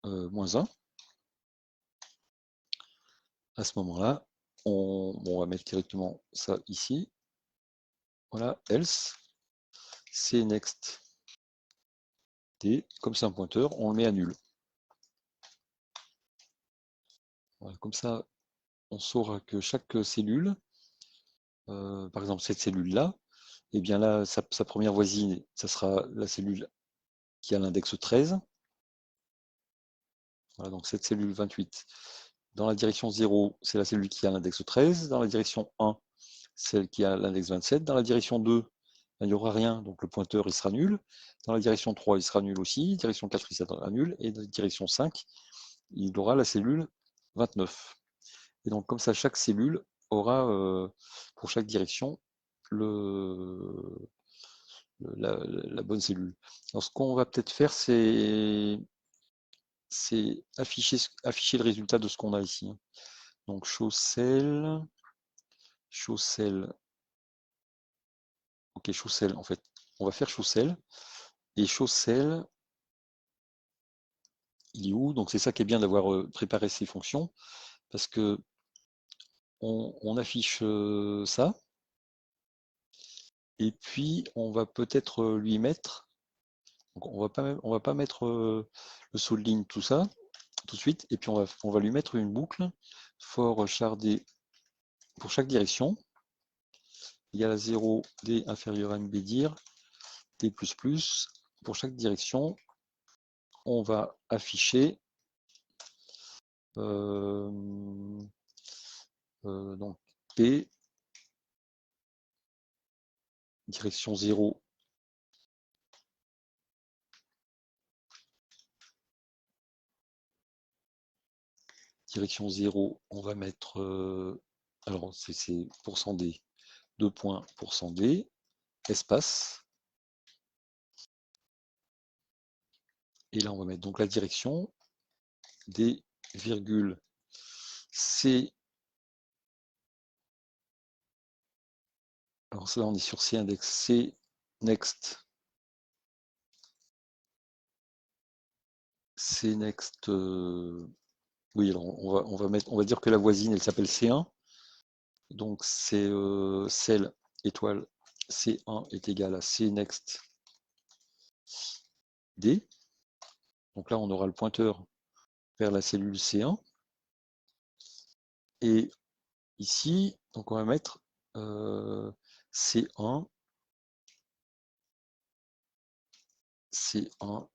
moins 1, à ce moment-là, on va mettre directement ça ici. Voilà, else, c'est next d, comme c'est un pointeur, on le met à nul. Voilà, comme ça, on saura que chaque cellule, par exemple cette cellule-là, et bien là, sa première voisine, ça sera la cellule qui a l'index 13. Voilà, donc cette cellule 28. Dans la direction 0, c'est la cellule qui a l'index 13. Dans la direction 1, celle qui a l'index 27. Dans la direction 2, il n'y aura rien, donc le pointeur il sera nul. Dans la direction 3, il sera nul aussi. Direction 4, il sera nul. Et dans la direction 5, il aura la cellule 29. Et donc comme ça, chaque cellule aura, pour chaque direction, la bonne cellule. Alors ce qu'on va peut-être faire, c'est afficher le résultat de ce qu'on a ici. Donc show cell, ok, show cell en fait. On va faire show cell, et show cell, il est où? Donc c'est ça qui est bien d'avoir préparé ces fonctions, parce que on affiche ça, et puis on va peut-être lui mettre, donc on va pas mettre le saut de ligne, tout ça, tout de suite, et puis on va lui mettre une boucle for char d pour chaque direction, égale à 0, d inférieur à nb dir, d++, pour chaque direction, on va afficher donc P, direction 0, direction 0, on va mettre, alors c'est %d, 2 points %d, espace, et là on va mettre donc la direction, d, virgule, c, alors là on est sur c index, c, next, c next, oui, alors on va dire que la voisine elle s'appelle C1, donc c'est cell étoile C1 est égal à C next D. Donc là on aura le pointeur vers la cellule C1. Et ici, donc on va mettre C1, C1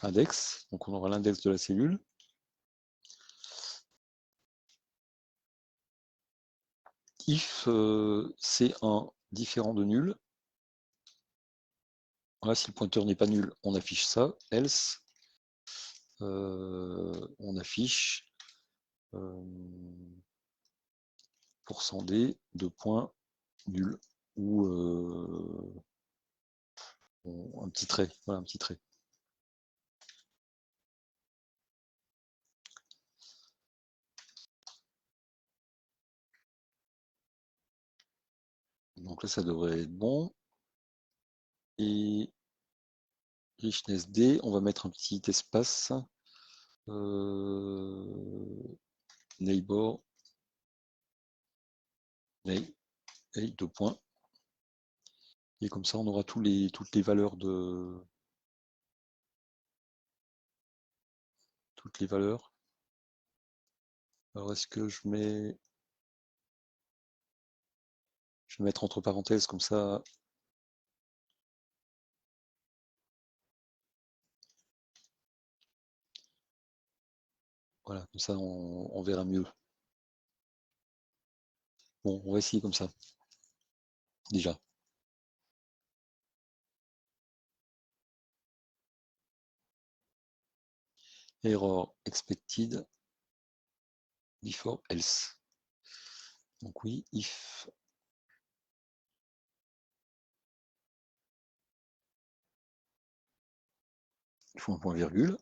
index, donc on aura l'index de la cellule. if C1 différent de nul, voilà, si le pointeur n'est pas nul, on affiche ça, else, on affiche %d de point nul, ou un petit trait, voilà, un petit trait. Donc là, ça devrait être bon. Et richness D, on va mettre un petit espace. Neighbor, deux points. Et comme ça, on aura toutes les valeurs de toutes les valeurs. Alors, est-ce que je vais mettre entre parenthèses comme ça. Voilà, comme ça, on verra mieux. Bon, on va essayer comme ça, déjà. Error expected before else. Donc oui, if il faut un point virgule.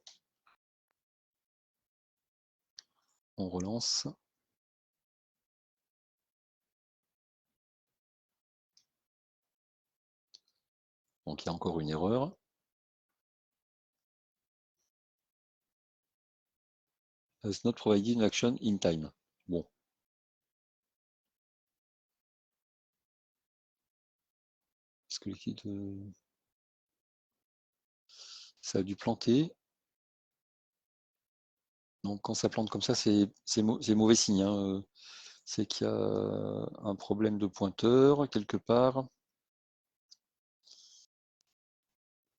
On relance. Donc il y a encore une erreur. Has not provided an action in time. Bon. Est-ce que ça a dû planter? Donc quand ça plante comme ça, c'est mauvais signe, hein. C'est qu'il y a un problème de pointeur quelque part.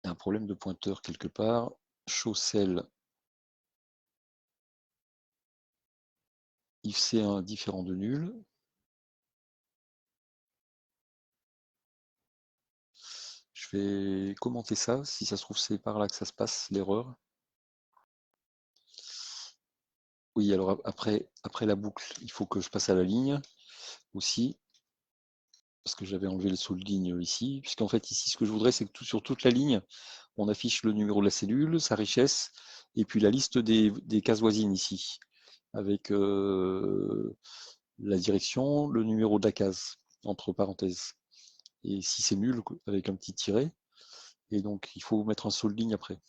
Il y a un problème de pointeur quelque part. Show cell if c'est un différent de nul. Je vais commenter ça. Si ça se trouve, c'est par là que ça se passe, l'erreur. Oui, alors après la boucle, il faut que je passe à la ligne aussi. Parce que j'avais enlevé le sous-ligne ici. Puisqu'en fait, ici, ce que je voudrais, c'est que sur toute la ligne, on affiche le numéro de la cellule, sa richesse, et puis la liste des cases voisines ici, avec la direction, le numéro de la case, entre parenthèses. Et si c'est nul, avec un petit tiret. Et donc, il faut mettre un saut de ligne après.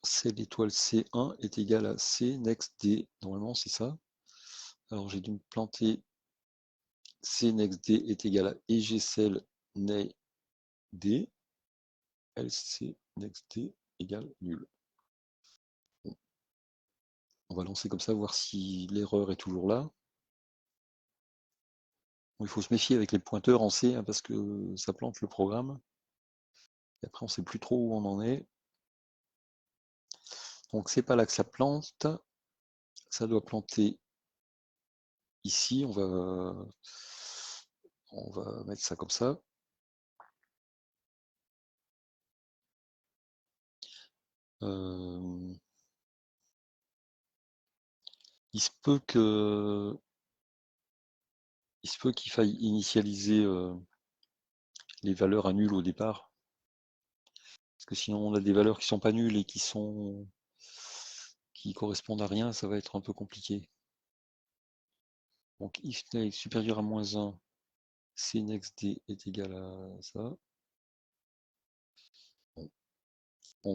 C l'étoile C1 est égal à C next D. Normalement, c'est ça. Alors, j'ai dû me planter. C next D est égal à EGCell ney D. LC next D égale nul. Bon. On va lancer comme ça, voir si l'erreur est toujours là. Bon, il faut se méfier avec les pointeurs en C, hein, parce que ça plante le programme. Et après, on ne sait plus trop où on en est. Donc, c'est pas là que ça plante. Ça doit planter ici. On va mettre ça comme ça. Il se peut qu'il faille initialiser les valeurs à nul au départ. Parce que sinon on a des valeurs qui sont pas nulles et qui correspondent à rien, ça va être un peu compliqué. Donc if est supérieur à -1, c next d est égal à ça. Bon. On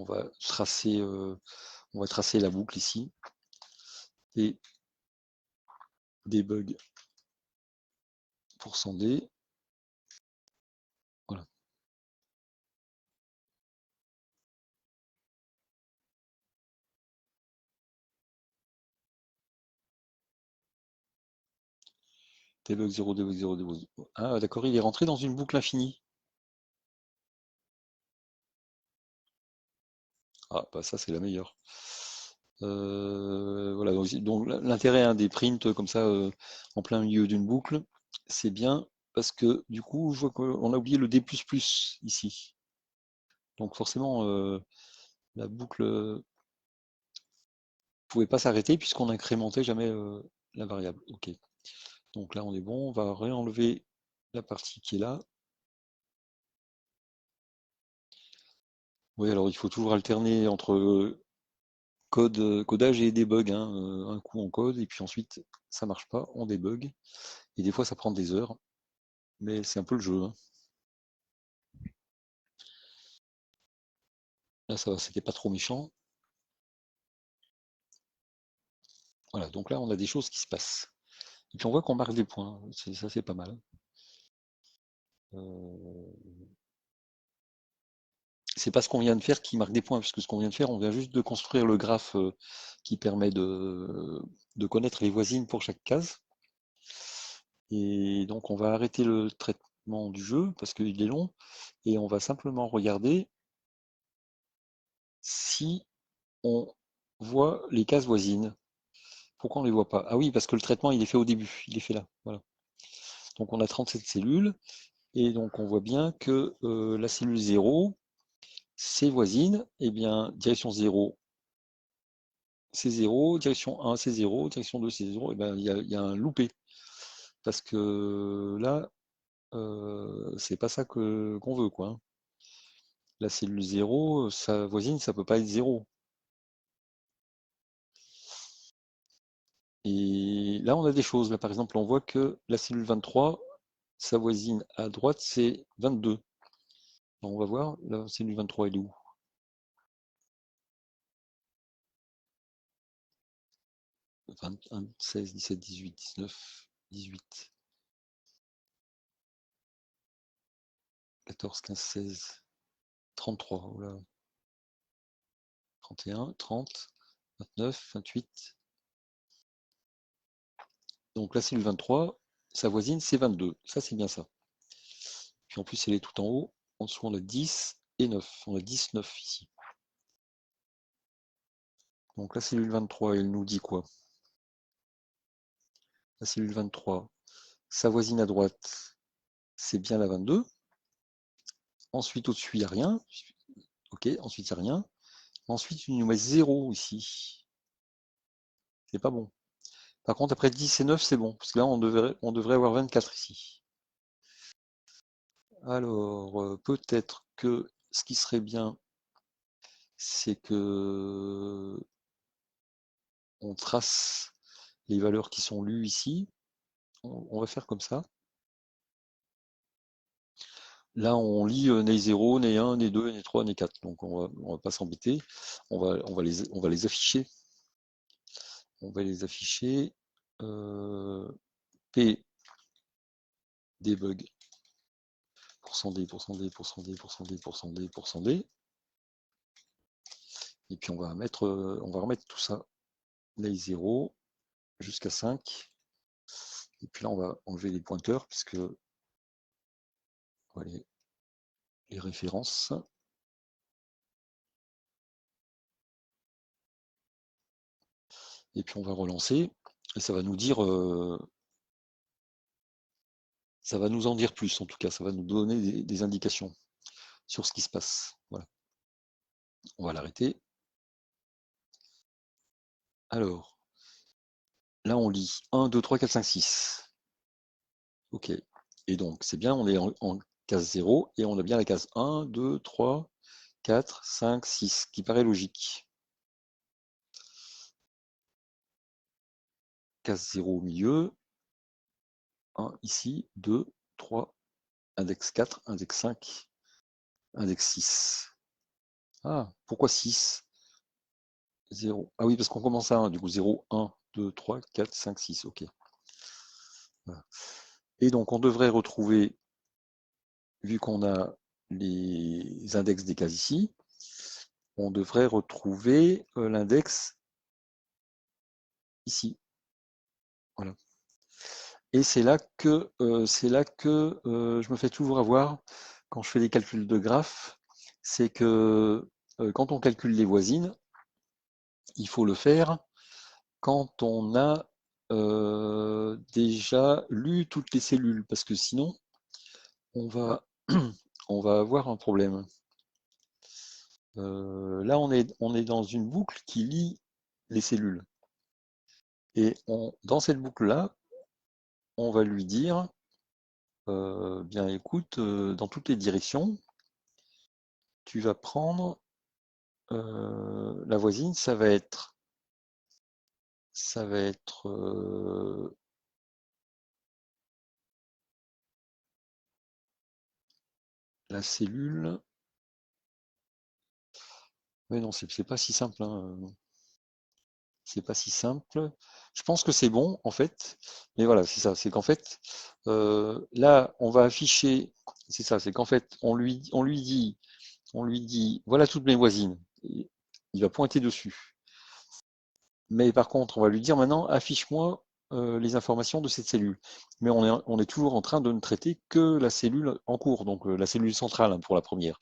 va tracer la boucle ici. Et debug %d. Voilà. Debug 0, debug 0, debug 0. Ah d'accord, il est rentré dans une boucle infinie. Ah bah ça c'est la meilleure. Voilà, donc l'intérêt des prints comme ça en plein milieu d'une boucle, c'est bien parce que du coup, je vois qu'on a oublié le D++ ici. Donc forcément, la boucle ne pouvait pas s'arrêter puisqu'on n'incrémentait jamais la variable. Ok. Donc là, on est bon. On va réenlever la partie qui est là. Oui, alors il faut toujours alterner entre codage et debug, hein. Un coup on code et puis ensuite ça marche pas, on débug. Et des fois ça prend des heures, mais c'est un peu le jeu, hein. Là ça va, c'était pas trop méchant. Voilà, donc là on a des choses qui se passent. Et puis on voit qu'on marque des points, ça c'est pas mal. Euh, c'est pas ce qu'on vient de faire qui marque des points, puisque ce qu'on vient de faire, on vient juste de construire le graphe qui permet de connaître les voisines pour chaque case. Et donc on va arrêter le traitement du jeu parce qu'il est long et on va simplement regarder si on voit les cases voisines. Pourquoi on ne les voit pas? Ah oui, parce que le traitement il est fait au début, il est fait là. Voilà. Donc on a 37 cellules et donc on voit bien que la cellule 0, ses voisines, eh bien direction 0, c'est 0, direction 1, c'est 0, direction 2, c'est 0, et bien il y a un loupé. Parce que là, c'est pas ça qu'on veut, quoi, hein. La cellule 0, sa voisine, ça peut pas être 0. Et là, on a des choses. Là, par exemple, on voit que la cellule 23, sa voisine à droite, c'est 22. On va voir, la cellule 23, elle est où? 21, 16, 17, 18, 19, 18, 14, 15, 16, 33, voilà. 31, 30, 29, 28. Donc la cellule 23, sa voisine, c'est 22. Ça, c'est bien ça. Puis en plus, elle est tout en haut. En dessous, on a 10 et 9. On a 19 ici. Donc la cellule 23, elle nous dit quoi? La cellule 23, sa voisine à droite, c'est bien la 22. Ensuite, au-dessus, il n'y a rien. Ok, ensuite, il n'y a rien. Ensuite, il nous met 0 ici. C'est pas bon. Par contre, après 10 et 9, c'est bon. Parce que là, on devrait avoir 24 ici. Alors, peut-être que ce qui serait bien, c'est que on trace les valeurs qui sont lues ici. On va faire comme ça. Là, on lit né 0, né 1, né 2, né 3, né 4. Donc, on va pas s'embêter. On va les afficher. On va les afficher. P debug %d, %d, %d, %d, %d, %d. Et puis, on va remettre tout ça. Lay 0 jusqu'à 5. Et puis là, on va enlever les pointeurs puisque voilà, les références. Et puis on va relancer. Et ça va nous dire, ça va nous en dire plus en tout cas. Ça va nous donner des indications sur ce qui se passe. Voilà. On va l'arrêter. Alors, là on lit 1, 2, 3, 4, 5, 6. Ok. Et donc c'est bien, on est en case 0 et on a bien la case 1, 2, 3, 4, 5, 6, qui paraît logique. Case 0 au milieu. 1 ici, 2, 3, index 4, index 5, index 6. Ah, pourquoi 6? 0. Ah oui, parce qu'on commence à 1, du coup 0, 1, 2, 3, 4, 5, 6. Ok. Voilà. Et donc on devrait retrouver, vu qu'on a les index des cases ici, on devrait retrouver l'index ici. Voilà. Et c'est là que je me fais toujours avoir quand je fais des calculs de graphes, c'est que quand on calcule les voisines, il faut le faire quand on a déjà lu toutes les cellules, parce que sinon, on va, on va avoir un problème. Là, on est dans une boucle qui lie les cellules. Et dans cette boucle-là, on va lui dire, bien écoute, dans toutes les directions, tu vas prendre la voisine, ça va être la cellule. Mais non, c'est pas si simple, hein. C'est pas si simple. Je pense que c'est bon, en fait. Mais voilà, c'est ça. C'est qu'en fait, là, on va afficher. C'est ça. C'est qu'en fait, on lui dit, voilà toutes mes voisines. Il va pointer dessus. Mais par contre, on va lui dire maintenant, affiche-moi les informations de cette cellule. Mais on est toujours en train de ne traiter que la cellule en cours, donc la cellule centrale, hein, pour la première.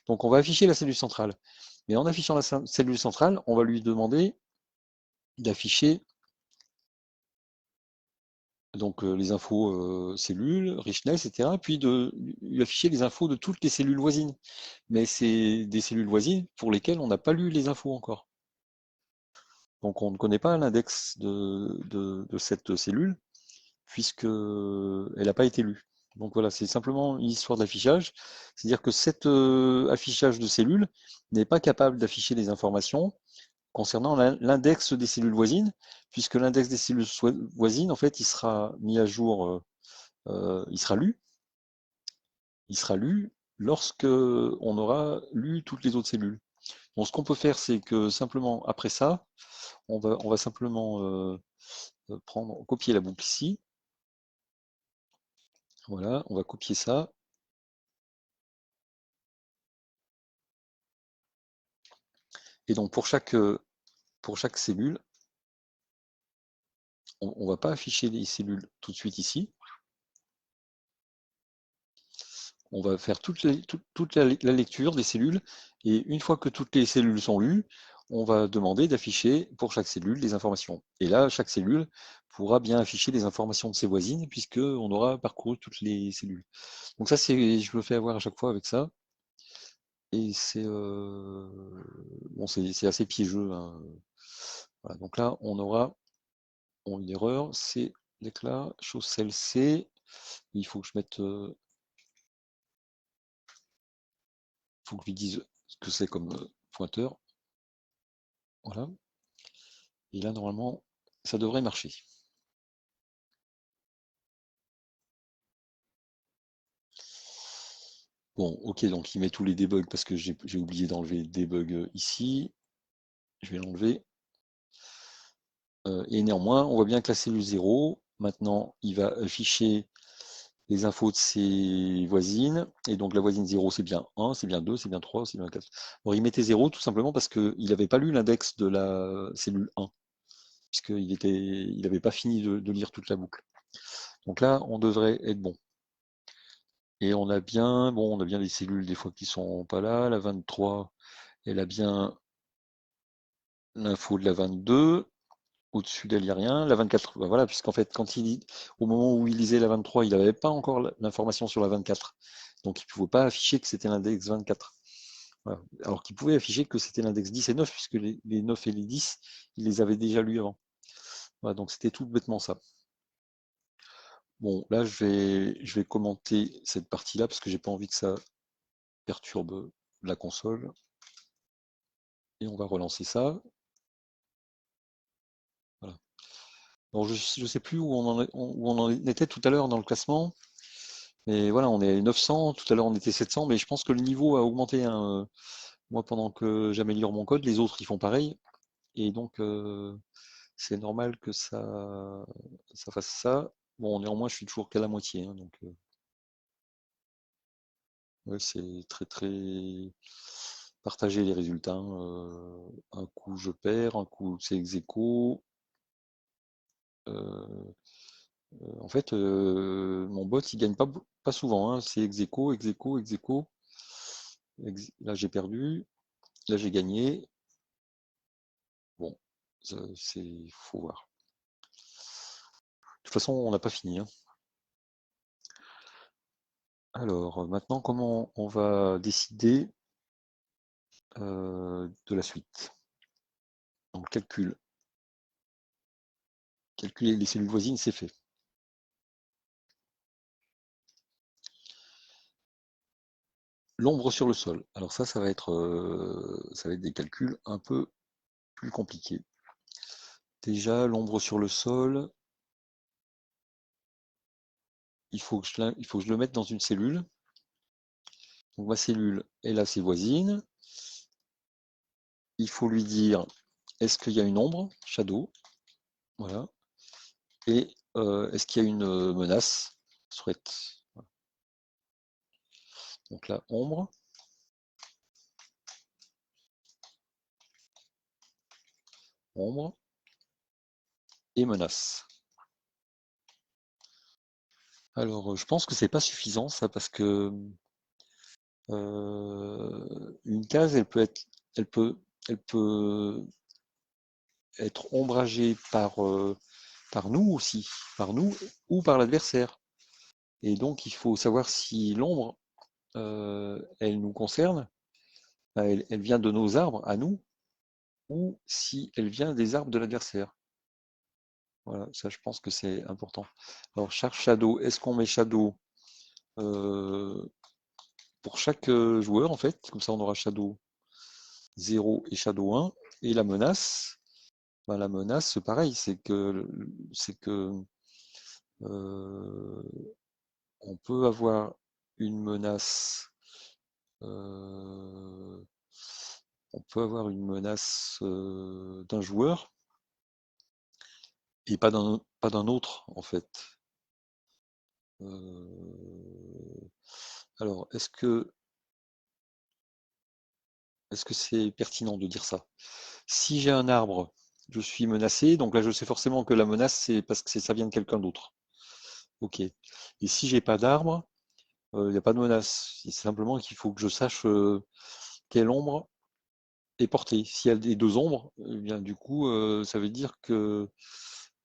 Donc on va afficher la cellule centrale. Mais en affichant la cellule centrale, on va lui demander d'afficher donc les infos cellules, richness, etc. Puis de lui afficher les infos de toutes les cellules voisines. Mais c'est des cellules voisines pour lesquelles on n'a pas lu les infos encore. Donc on ne connaît pas l'index de cette cellule, puisqu'elle n'a pas été lue. Donc voilà, c'est simplement une histoire d'affichage. C'est-à-dire que cet affichage de cellules n'est pas capable d'afficher les informations concernant l'index des cellules voisines, puisque l'index des cellules voisines, en fait, il sera mis à jour, il sera lu lorsque on aura lu toutes les autres cellules. Donc ce qu'on peut faire, c'est que simplement après ça, on va simplement copier la boucle ici. Voilà, on va copier ça. Et donc pour chaque cellule, on ne va pas afficher les cellules tout de suite ici. On va faire toute la lecture des cellules. Et une fois que toutes les cellules sont lues, on va demander d'afficher pour chaque cellule les informations. Et là, chaque cellule pourra bien afficher les informations de ses voisines, puisqu'on aura parcouru toutes les cellules. Donc ça, je me fais avoir à chaque fois avec ça. Et bon, c'est assez piégeux, hein. Voilà, donc là, on aura une erreur, c'est l'éclat, chose celle C. Il faut que je mette, faut que je lui dise ce que c'est comme pointeur. Voilà. Et là, normalement, ça devrait marcher. Bon, ok, donc il met tous les debugs parce que j'ai oublié d'enlever le debug ici. Je vais l'enlever. Et néanmoins, on voit bien que la cellule 0, maintenant, il va afficher les infos de ses voisines. Et donc la voisine 0, c'est bien 1, c'est bien 2, c'est bien 3, c'est bien 4. Bon, il mettait 0 tout simplement parce qu'il n'avait pas lu l'index de la cellule 1, puisqu'il n'avait pas fini de lire toute la boucle. Donc là, on devrait être bon. Et on a bien des cellules des fois qui sont pas là. La 23, elle a bien l'info de la 22. Au-dessus d'elle, il n'y a rien. La 24, ben voilà, puisqu'en fait, au moment où il lisait la 23, il n'avait pas encore l'information sur la 24. Donc il ne pouvait pas afficher que c'était l'index 24. Voilà. Alors qu'il pouvait afficher que c'était l'index 10 et 9, puisque les 9 et les 10, il les avait déjà lus avant. Voilà, donc c'était tout bêtement ça. Bon, là, je vais commenter cette partie-là, parce que j'ai pas envie que ça perturbe la console. Et on va relancer ça. Voilà. Bon, je ne sais plus où on en était tout à l'heure dans le classement. Mais voilà, on est 900, tout à l'heure on était 700, mais je pense que le niveau a augmenté, hein. Moi, pendant que j'améliore mon code, les autres ils font pareil. Et donc, c'est normal que ça fasse ça. Bon, néanmoins, je suis toujours qu'à la moitié, hein, donc ouais, c'est très très partagé les résultats, hein. Un coup je perds, un coup c'est ex aequo. Euh, En fait, mon bot, il gagne pas souvent, hein. C'est ex aequo, ex aequo, ex aequo. Là, j'ai perdu. Là, j'ai gagné. Bon, C'est faut voir. De toute façon, on n'a pas fini, hein. Alors, maintenant, comment on va décider de la suite? Donc, calculer les cellules voisines, c'est fait. L'ombre sur le sol. Alors ça va être des calculs un peu plus compliqués. Déjà, l'ombre sur le sol, il faut que je le mette dans une cellule. Donc ma cellule, elle a ses voisines. Il faut lui dire, est-ce qu'il y a une ombre, shadow, voilà, et est-ce qu'il y a une menace, threat. Donc là, ombre, ombre et menace. Alors, je pense que c'est pas suffisant ça parce que une case, elle peut, elle peut être ombragée par nous aussi, par nous ou par l'adversaire. Et donc, il faut savoir si l'ombre, elle nous concerne, elle vient de nos arbres à nous, ou si elle vient des arbres de l'adversaire. Voilà, ça je pense que c'est important. Alors, char shadow, est-ce qu'on met shadow euh, pour chaque joueur en fait? Comme ça, on aura shadow 0 et shadow 1. Et la menace, ben, la menace, pareil, c'est que euh, on peut avoir une menace. euh, on peut avoir une menace d'un joueur et pas d'un autre en fait. Euh, alors, est-ce que c'est pertinent de dire ça? Si j'ai un arbre, je suis menacé, donc là je sais forcément que la menace c'est parce que ça vient de quelqu'un d'autre. Ok. Et si j'ai pas d'arbre, il n'y a pas de menace. C'est simplement qu'il faut que je sache quelle ombre est portée. S'il y a les deux ombres, eh bien du coup, ça veut dire que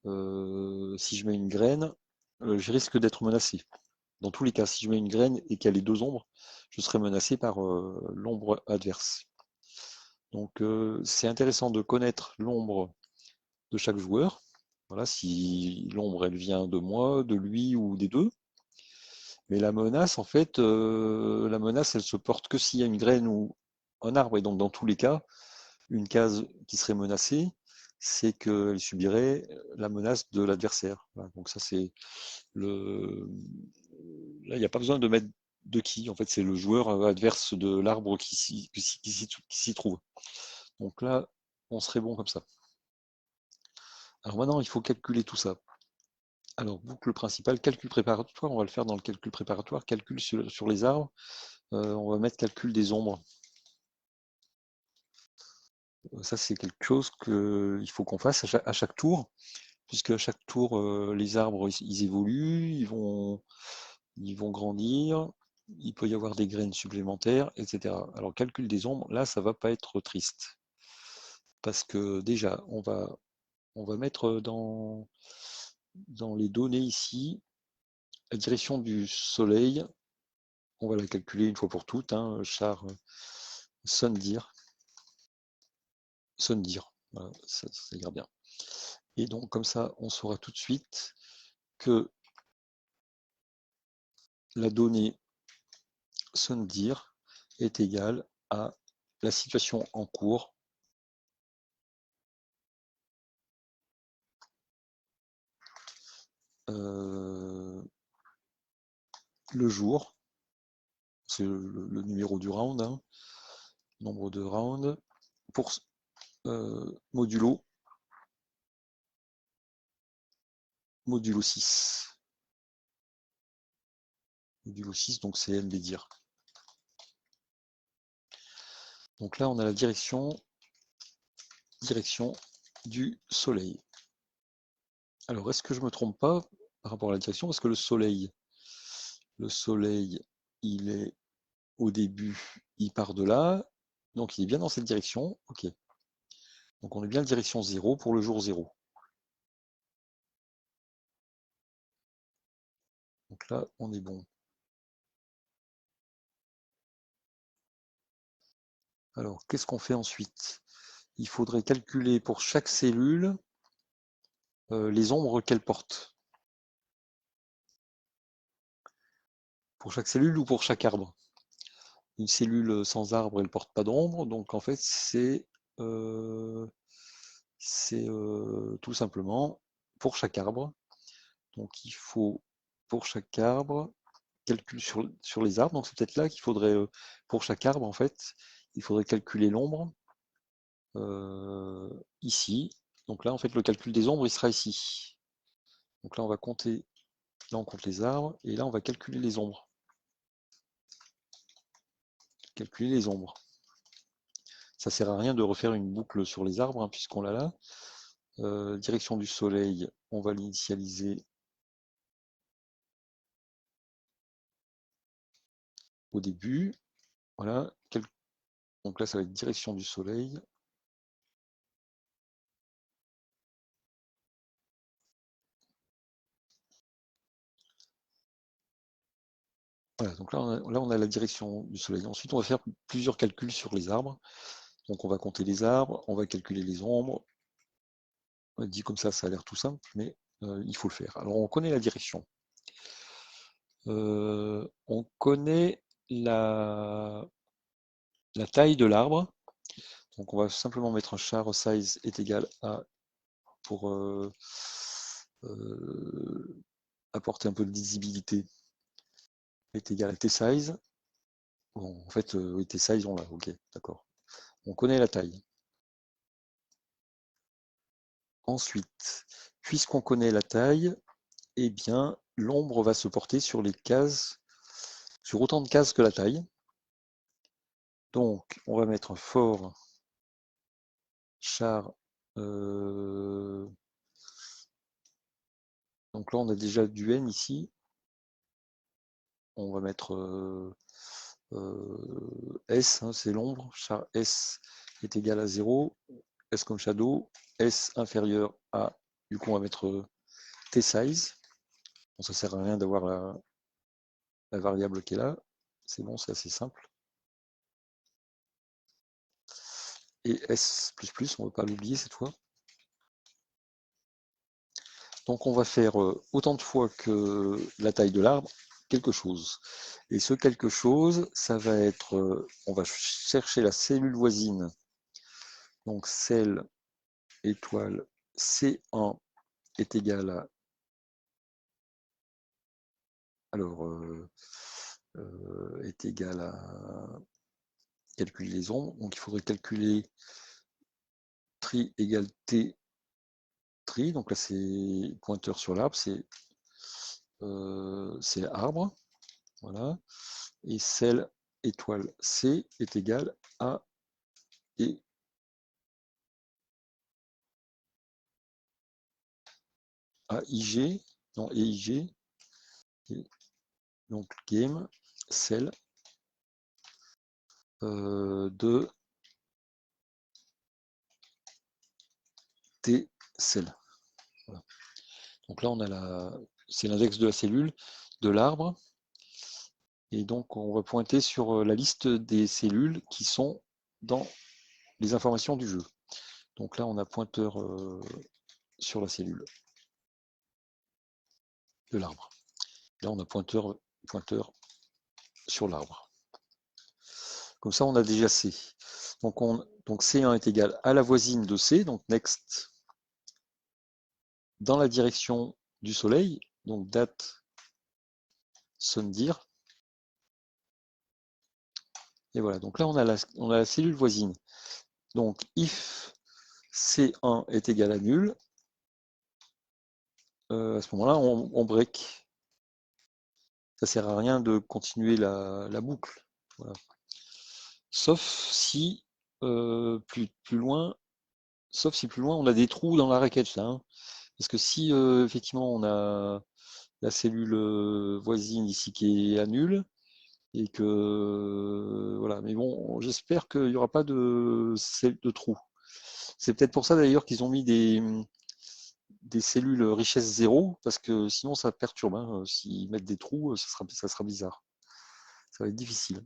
si je mets une graine, je risque d'être menacé. Dans tous les cas, si je mets une graine et qu'il y a les deux ombres, je serai menacé par l'ombre adverse. Donc c'est intéressant de connaître l'ombre de chaque joueur. Voilà, si l'ombre elle vient de moi, de lui ou des deux. Mais la menace, en fait, la menace, elle se porte que s'il y a une graine ou un arbre. Et donc dans tous les cas, une case qui serait menacée, c'est qu'elle subirait la menace de l'adversaire. Voilà, donc ça c'est le. Là, il n'y a pas besoin de mettre de qui. En fait, c'est le joueur adverse de l'arbre qui s'y trouve. Donc là, on serait bon comme ça. Alors maintenant, il faut calculer tout ça. Alors, boucle principale, calcul préparatoire, on va le faire dans le calcul préparatoire, calcul sur les arbres. On va mettre calcul des ombres. Ça, c'est quelque chose qu'il faut qu'on fasse à chaque tour, puisque à chaque tour, les arbres, ils évoluent, ils vont grandir, il peut y avoir des graines supplémentaires, etc. Alors, calcul des ombres, là, ça va pas être triste. Parce que déjà, on va mettre dans les données ici, la direction du soleil, on va la calculer une fois pour toutes, hein, char sundir. Sundir, voilà, ça ira bien. Et donc, comme ça, on saura tout de suite que la donnée sundir est égale à la situation en cours le jour, c'est le numéro du round, hein, nombre de rounds, pour modulo 6. Modulo 6, donc c'est M des dires. Donc là, on a la direction du soleil. Alors, est-ce que je me trompe pas par rapport à la direction? Parce que le soleil, il est au début, il part de là, donc il est bien dans cette direction. Ok. Donc on est bien direction 0 pour le jour 0. Donc là, on est bon. Alors, qu'est-ce qu'on fait ensuite? Il faudrait calculer pour chaque cellule les ombres qu'elle porte. Pour chaque cellule ou pour chaque arbre? Une cellule sans arbre, elle ne porte pas d'ombre, donc en fait, c'est tout simplement pour chaque arbre. Donc il faut, pour chaque arbre, calcul sur les arbres. Donc c'est peut-être là qu'il faudrait, pour chaque arbre, en fait, il faudrait calculer l'ombre ici. Donc là, en fait, le calcul des ombres, il sera ici. Donc là, on va compter, là, on compte les arbres, et là, on va calculer les ombres. Calculer les ombres. Ça sert à rien de refaire une boucle sur les arbres, hein, puisqu'on l'a là. Direction du soleil, on va l'initialiser au début. Voilà. Donc là, ça va être direction du soleil. Voilà, donc là on a la direction du soleil. Ensuite, on va faire plusieurs calculs sur les arbres. Donc on va compter les arbres, on va calculer les ombres. Dit comme ça a l'air tout simple, mais il faut le faire. Alors on connaît la direction. On connaît la taille de l'arbre. Donc on va simplement mettre un char size est égal à pour apporter un peu de lisibilité est égal à t-size. Bon, en fait, oui, t-size, on l'a, ok, d'accord. On connaît la taille. Ensuite, puisqu'on connaît la taille, eh bien, l'ombre va se porter sur les cases, sur autant de cases que la taille. Donc, on va mettre un for char. Donc là, on a déjà du n ici. On va mettre S, hein, c'est l'ombre. Char S est égal à 0. S comme shadow. S inférieur à, du coup, on va mettre t-size. Bon, ça sert à rien d'avoir la variable qui est là. C'est bon, c'est assez simple. Et S++, on ne va pas l'oublier cette fois. Donc on va faire autant de fois que la taille de l'arbre, quelque chose. Et ce quelque chose, ça va être, on va chercher la cellule voisine. Donc celle étoile C1 est égale à, alors, est égal à calculer les ombres. Donc il faudrait calculer tri égale T tri. Donc là c'est pointeur sur l'arbre, c'est arbre. Voilà. Et celle étoile C est égale à et à IG, non, et IG, et donc game, cell de T cell. Voilà. Donc là, on a c'est l'index de la cellule, de l'arbre. Et donc, on va pointer sur la liste des cellules qui sont dans les informations du jeu. Donc là, on a pointeur sur la cellule de l'arbre. Là, on a pointeur sur l'arbre. Comme ça, on a déjà C. Donc C1 est égal à la voisine de C, donc next, dans la direction du soleil, donc date sondir. Et voilà, donc là, on a la cellule voisine. Donc, if C1 est égal à nul, à ce moment-là, on break. Ça ne sert à rien de continuer la boucle. Voilà. Sauf si plus loin, on a des trous dans la requête là. Hein. Parce que si effectivement on a la cellule voisine ici qui est à nul, et que voilà, mais bon, j'espère qu'il n'y aura pas de trous. C'est peut-être pour ça d'ailleurs qu'ils ont mis des cellules richesse zéro, parce que sinon ça perturbe, hein. S'ils mettent des trous, ça sera bizarre. Ça va être difficile.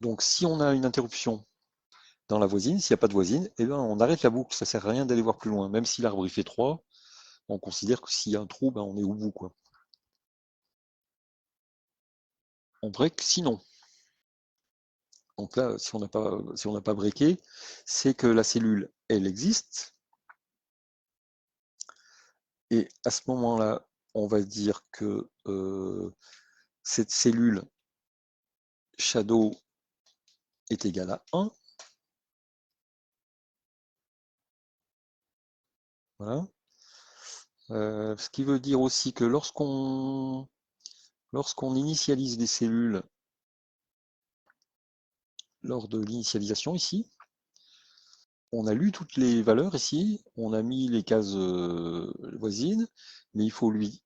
Donc si on a une interruption dans la voisine, s'il n'y a pas de voisine, eh ben, on arrête la boucle, ça sert à rien d'aller voir plus loin. Même si l'arbre il fait 3, on considère que s'il y a un trou, ben, on est au bout, quoi. On break sinon. Donc là, si on n'a pas breaké, c'est que la cellule, elle existe. Et à ce moment-là, on va dire que cette cellule shadow est égale à 1. Voilà. Ce qui veut dire aussi que lorsqu'on initialise des cellules lors de l'initialisation ici, on a lu toutes les valeurs ici, on a mis les cases voisines, mais il faut lui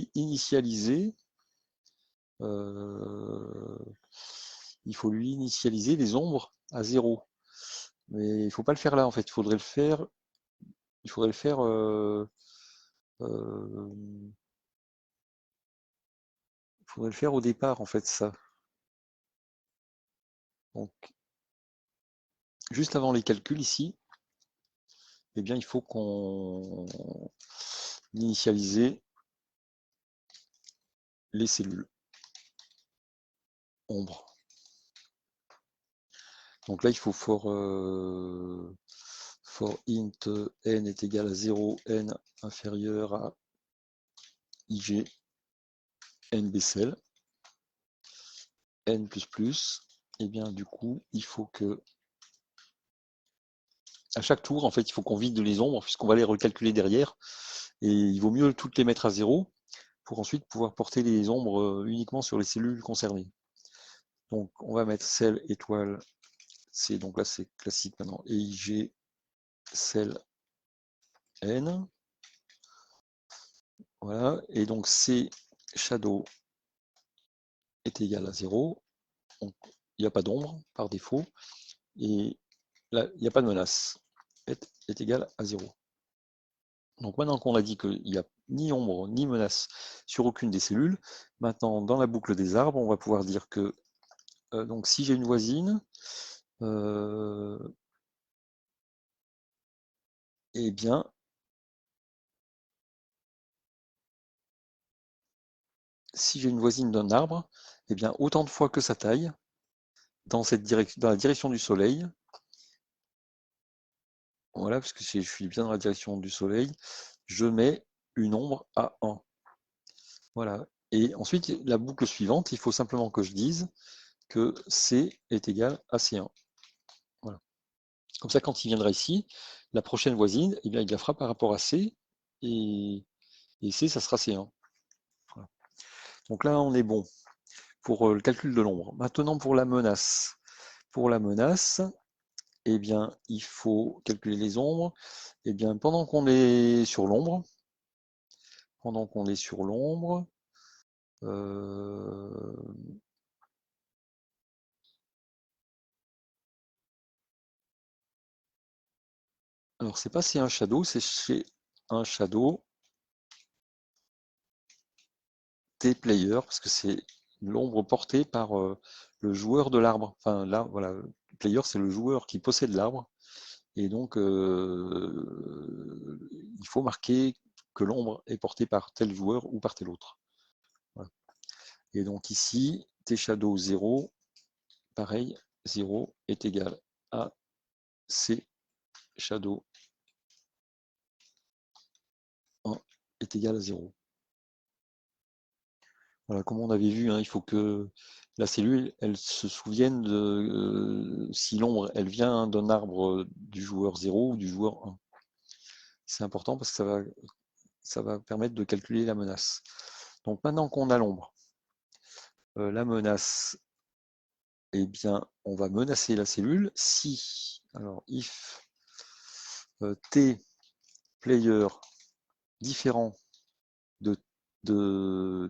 initialiser les ombres à 0. Mais il ne faut pas le faire là en fait, il faudrait le faire au départ en fait ça. Donc juste avant les calculs ici, eh bien il faut qu'on initialiser les cellules ombres. Donc là il faut for int n est égal à 0, n inférieur à ig, n bcel, n++, et bien du coup il faut que à chaque tour en fait il faut qu'on vide les ombres puisqu'on va les recalculer derrière, et il vaut mieux toutes les mettre à 0 pour ensuite pouvoir porter les ombres uniquement sur les cellules concernées. Donc on va mettre cell étoile, c'est donc là c'est classique maintenant, EIG cell n, voilà, et donc C shadow est égal à 0, donc il n'y a pas d'ombre par défaut, et là il n'y a pas de menace, est égal à 0. Donc maintenant qu'on a dit qu'il n'y a ni ombre ni menace sur aucune des cellules, maintenant dans la boucle des arbres, on va pouvoir dire que donc si j'ai une voisine, eh bien si j'ai une voisine d'un arbre, eh bien autant de fois que sa taille, dans la direction du soleil, voilà, parce que je suis bien dans la direction du soleil, je mets une ombre à 1. Voilà. Et ensuite, la boucle suivante, il faut simplement que je dise que C est égal à C1. Voilà. Comme ça, quand il viendra ici, la prochaine voisine, eh bien, il la fera par rapport à C, et C, ça sera C1. Voilà. Donc là, on est bon pour le calcul de l'ombre. Maintenant, pour la menace. Pour la menace, eh bien, il faut calculer les ombres. Eh bien, pendant qu'on est sur l'ombre, alors c'est pas c'est un shadow, c'est chez un shadow T-player, parce que c'est l'ombre portée par le joueur de l'arbre. Enfin là, voilà, le player c'est le joueur qui possède l'arbre. Et donc il faut marquer que l'ombre est portée par tel joueur ou par tel autre. Voilà. Et donc ici, T-shadow 0, pareil, 0 est égal à C shadow 1 est égal à 0. Voilà, comme on avait vu, hein, il faut que la cellule, elle se souvienne de si l'ombre, elle vient d'un arbre du joueur 0 ou du joueur 1. C'est important parce que ça va permettre de calculer la menace. Donc maintenant qu'on a l'ombre, la menace, eh bien, on va menacer la cellule si, alors if t player différent de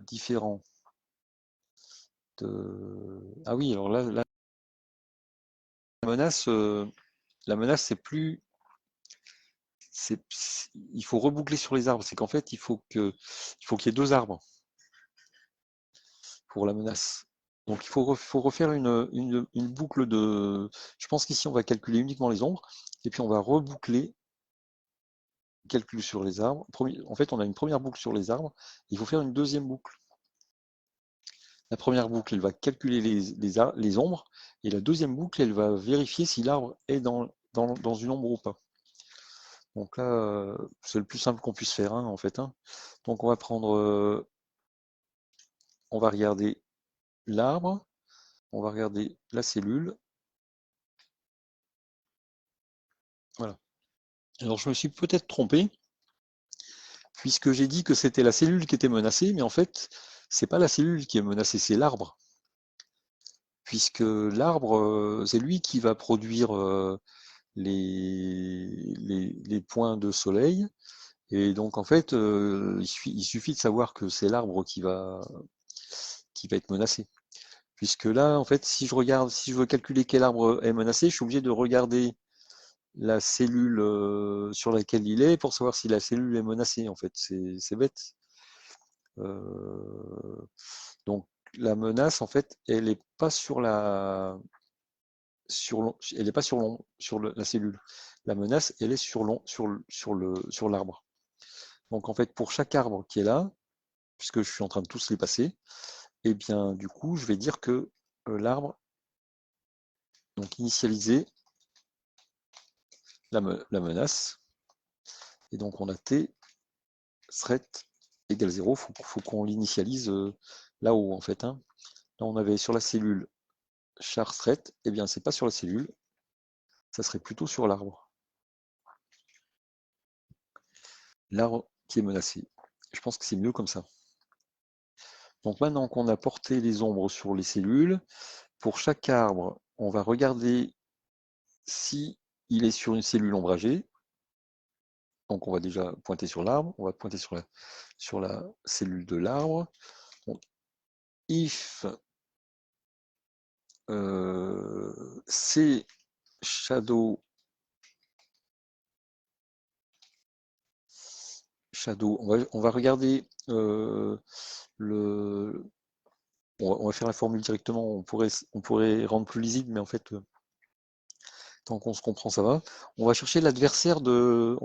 différent Ah oui, alors là, la menace, c'est plus. Il faut reboucler sur les arbres. C'est qu'en fait, il faut qu'il y ait deux arbres pour la menace. Donc faut refaire une boucle de. Je pense qu'ici, on va calculer uniquement les ombres. Et puis, on va reboucler calcul sur les arbres. En fait, on a une première boucle sur les arbres. Il faut faire une deuxième boucle. La première boucle, elle va calculer les ombres. Et la deuxième boucle, elle va vérifier si l'arbre est dans une ombre ou pas. Donc là, c'est le plus simple qu'on puisse faire, hein, en fait. Hein. Donc on va prendre, on va regarder l'arbre, on va regarder la cellule. Voilà. Alors je me suis peut-être trompé, puisque j'ai dit que c'était la cellule qui était menacée, mais en fait, c'est pas la cellule qui est menacée, c'est l'arbre. Puisque l'arbre, c'est lui qui va produire les points de soleil. Et donc en fait, il suffit de savoir que c'est l'arbre qui va être menacé. Puisque là, en fait, si je veux calculer quel arbre est menacé, je suis obligé de regarder la cellule sur laquelle il est pour savoir si la cellule est menacée. En fait, c'est bête. Euh, donc la menace, en fait, elle n'est pas sur elle est pas sur la cellule. La menace, elle est sur l'arbre. Donc en fait, pour chaque arbre qui est là, puisque je suis en train de tous les passer, et bien du coup, je vais dire que l'arbre, donc initialisé la menace, et donc on a t threat égale 0, faut qu'on l'initialise là-haut en fait. Hein. Là on avait sur la cellule char threat, et bien c'est pas sur la cellule, ça serait plutôt sur l'arbre. L'arbre qui est menacé. Je pense que c'est mieux comme ça. Donc maintenant qu'on a porté les ombres sur les cellules, pour chaque arbre, on va regarder si il est sur une cellule ombragée. Donc on va déjà pointer sur l'arbre, on va pointer sur la cellule de l'arbre. Donc, if c'est shadow, on va regarder le. On va faire la formule directement, on pourrait rendre plus lisible, mais en fait, tant qu'on se comprend, ça va. On va chercher l'adversaire de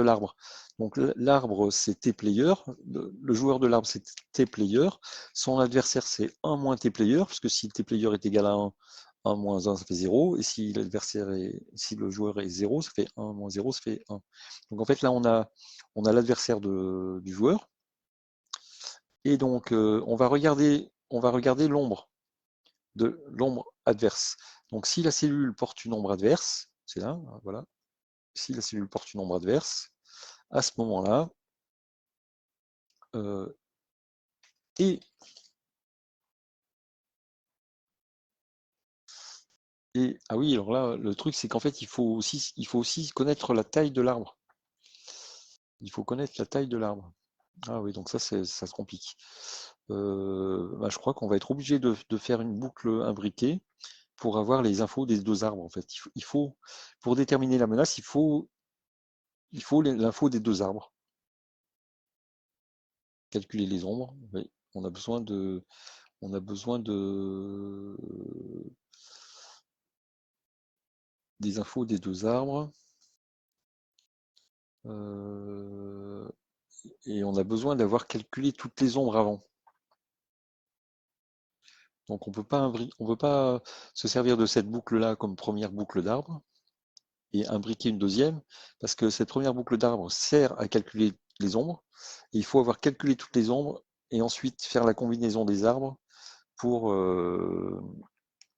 l'arbre. Donc l'arbre, c'est T-player. Le joueur de l'arbre, c'est T-player. Son adversaire, c'est 1 moins T-player, parce que si T-player est égal à 1, 1 moins 1, ça fait 0. Et si si le joueur est 0, ça fait 1 moins 0, ça fait 1. Donc en fait, là, on a l'adversaire du joueur. Et donc, on va regarder l'ombre adverse. Donc si la cellule porte une ombre adverse, c'est là, voilà, si la cellule porte une ombre adverse, à ce moment-là, euh, et, ah oui, alors là, le truc, c'est qu'en fait, il faut aussi connaître la taille de l'arbre. Il faut connaître la taille de l'arbre. Ah oui, donc ça se complique. Bah, je crois qu'on va être obligé de faire une boucle imbriquée pour avoir les infos des deux arbres, en fait. Pour déterminer la menace, il faut l'info des deux arbres. Calculer les ombres, oui. On a besoin des infos des deux arbres. Et on a besoin d'avoir calculé toutes les ombres avant. Donc on peut pas se servir de cette boucle-là comme première boucle d'arbre et imbriquer une deuxième, parce que cette première boucle d'arbre sert à calculer les ombres, et il faut avoir calculé toutes les ombres, et ensuite faire la combinaison des arbres pour,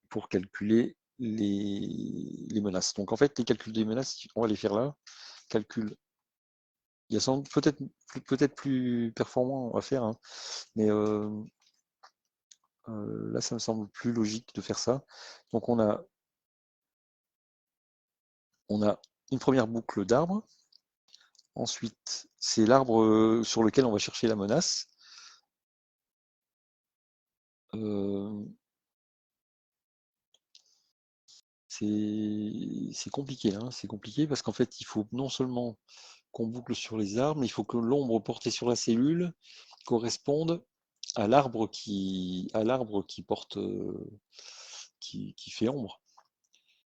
pour calculer les menaces. Donc en fait, les calculs des menaces, on va les faire là. Calcul. Il y a sans doute peut-être plus performant à faire, hein, mais là, ça me semble plus logique de faire ça. Donc on a une première boucle d'arbre. Ensuite, c'est l'arbre sur lequel on va chercher la menace. euh, c'est compliqué, hein, c'est compliqué parce qu'en fait, il faut non seulement qu'on boucle sur les arbres, mais il faut que l'ombre portée sur la cellule corresponde à l'arbre qui porte, qui fait ombre.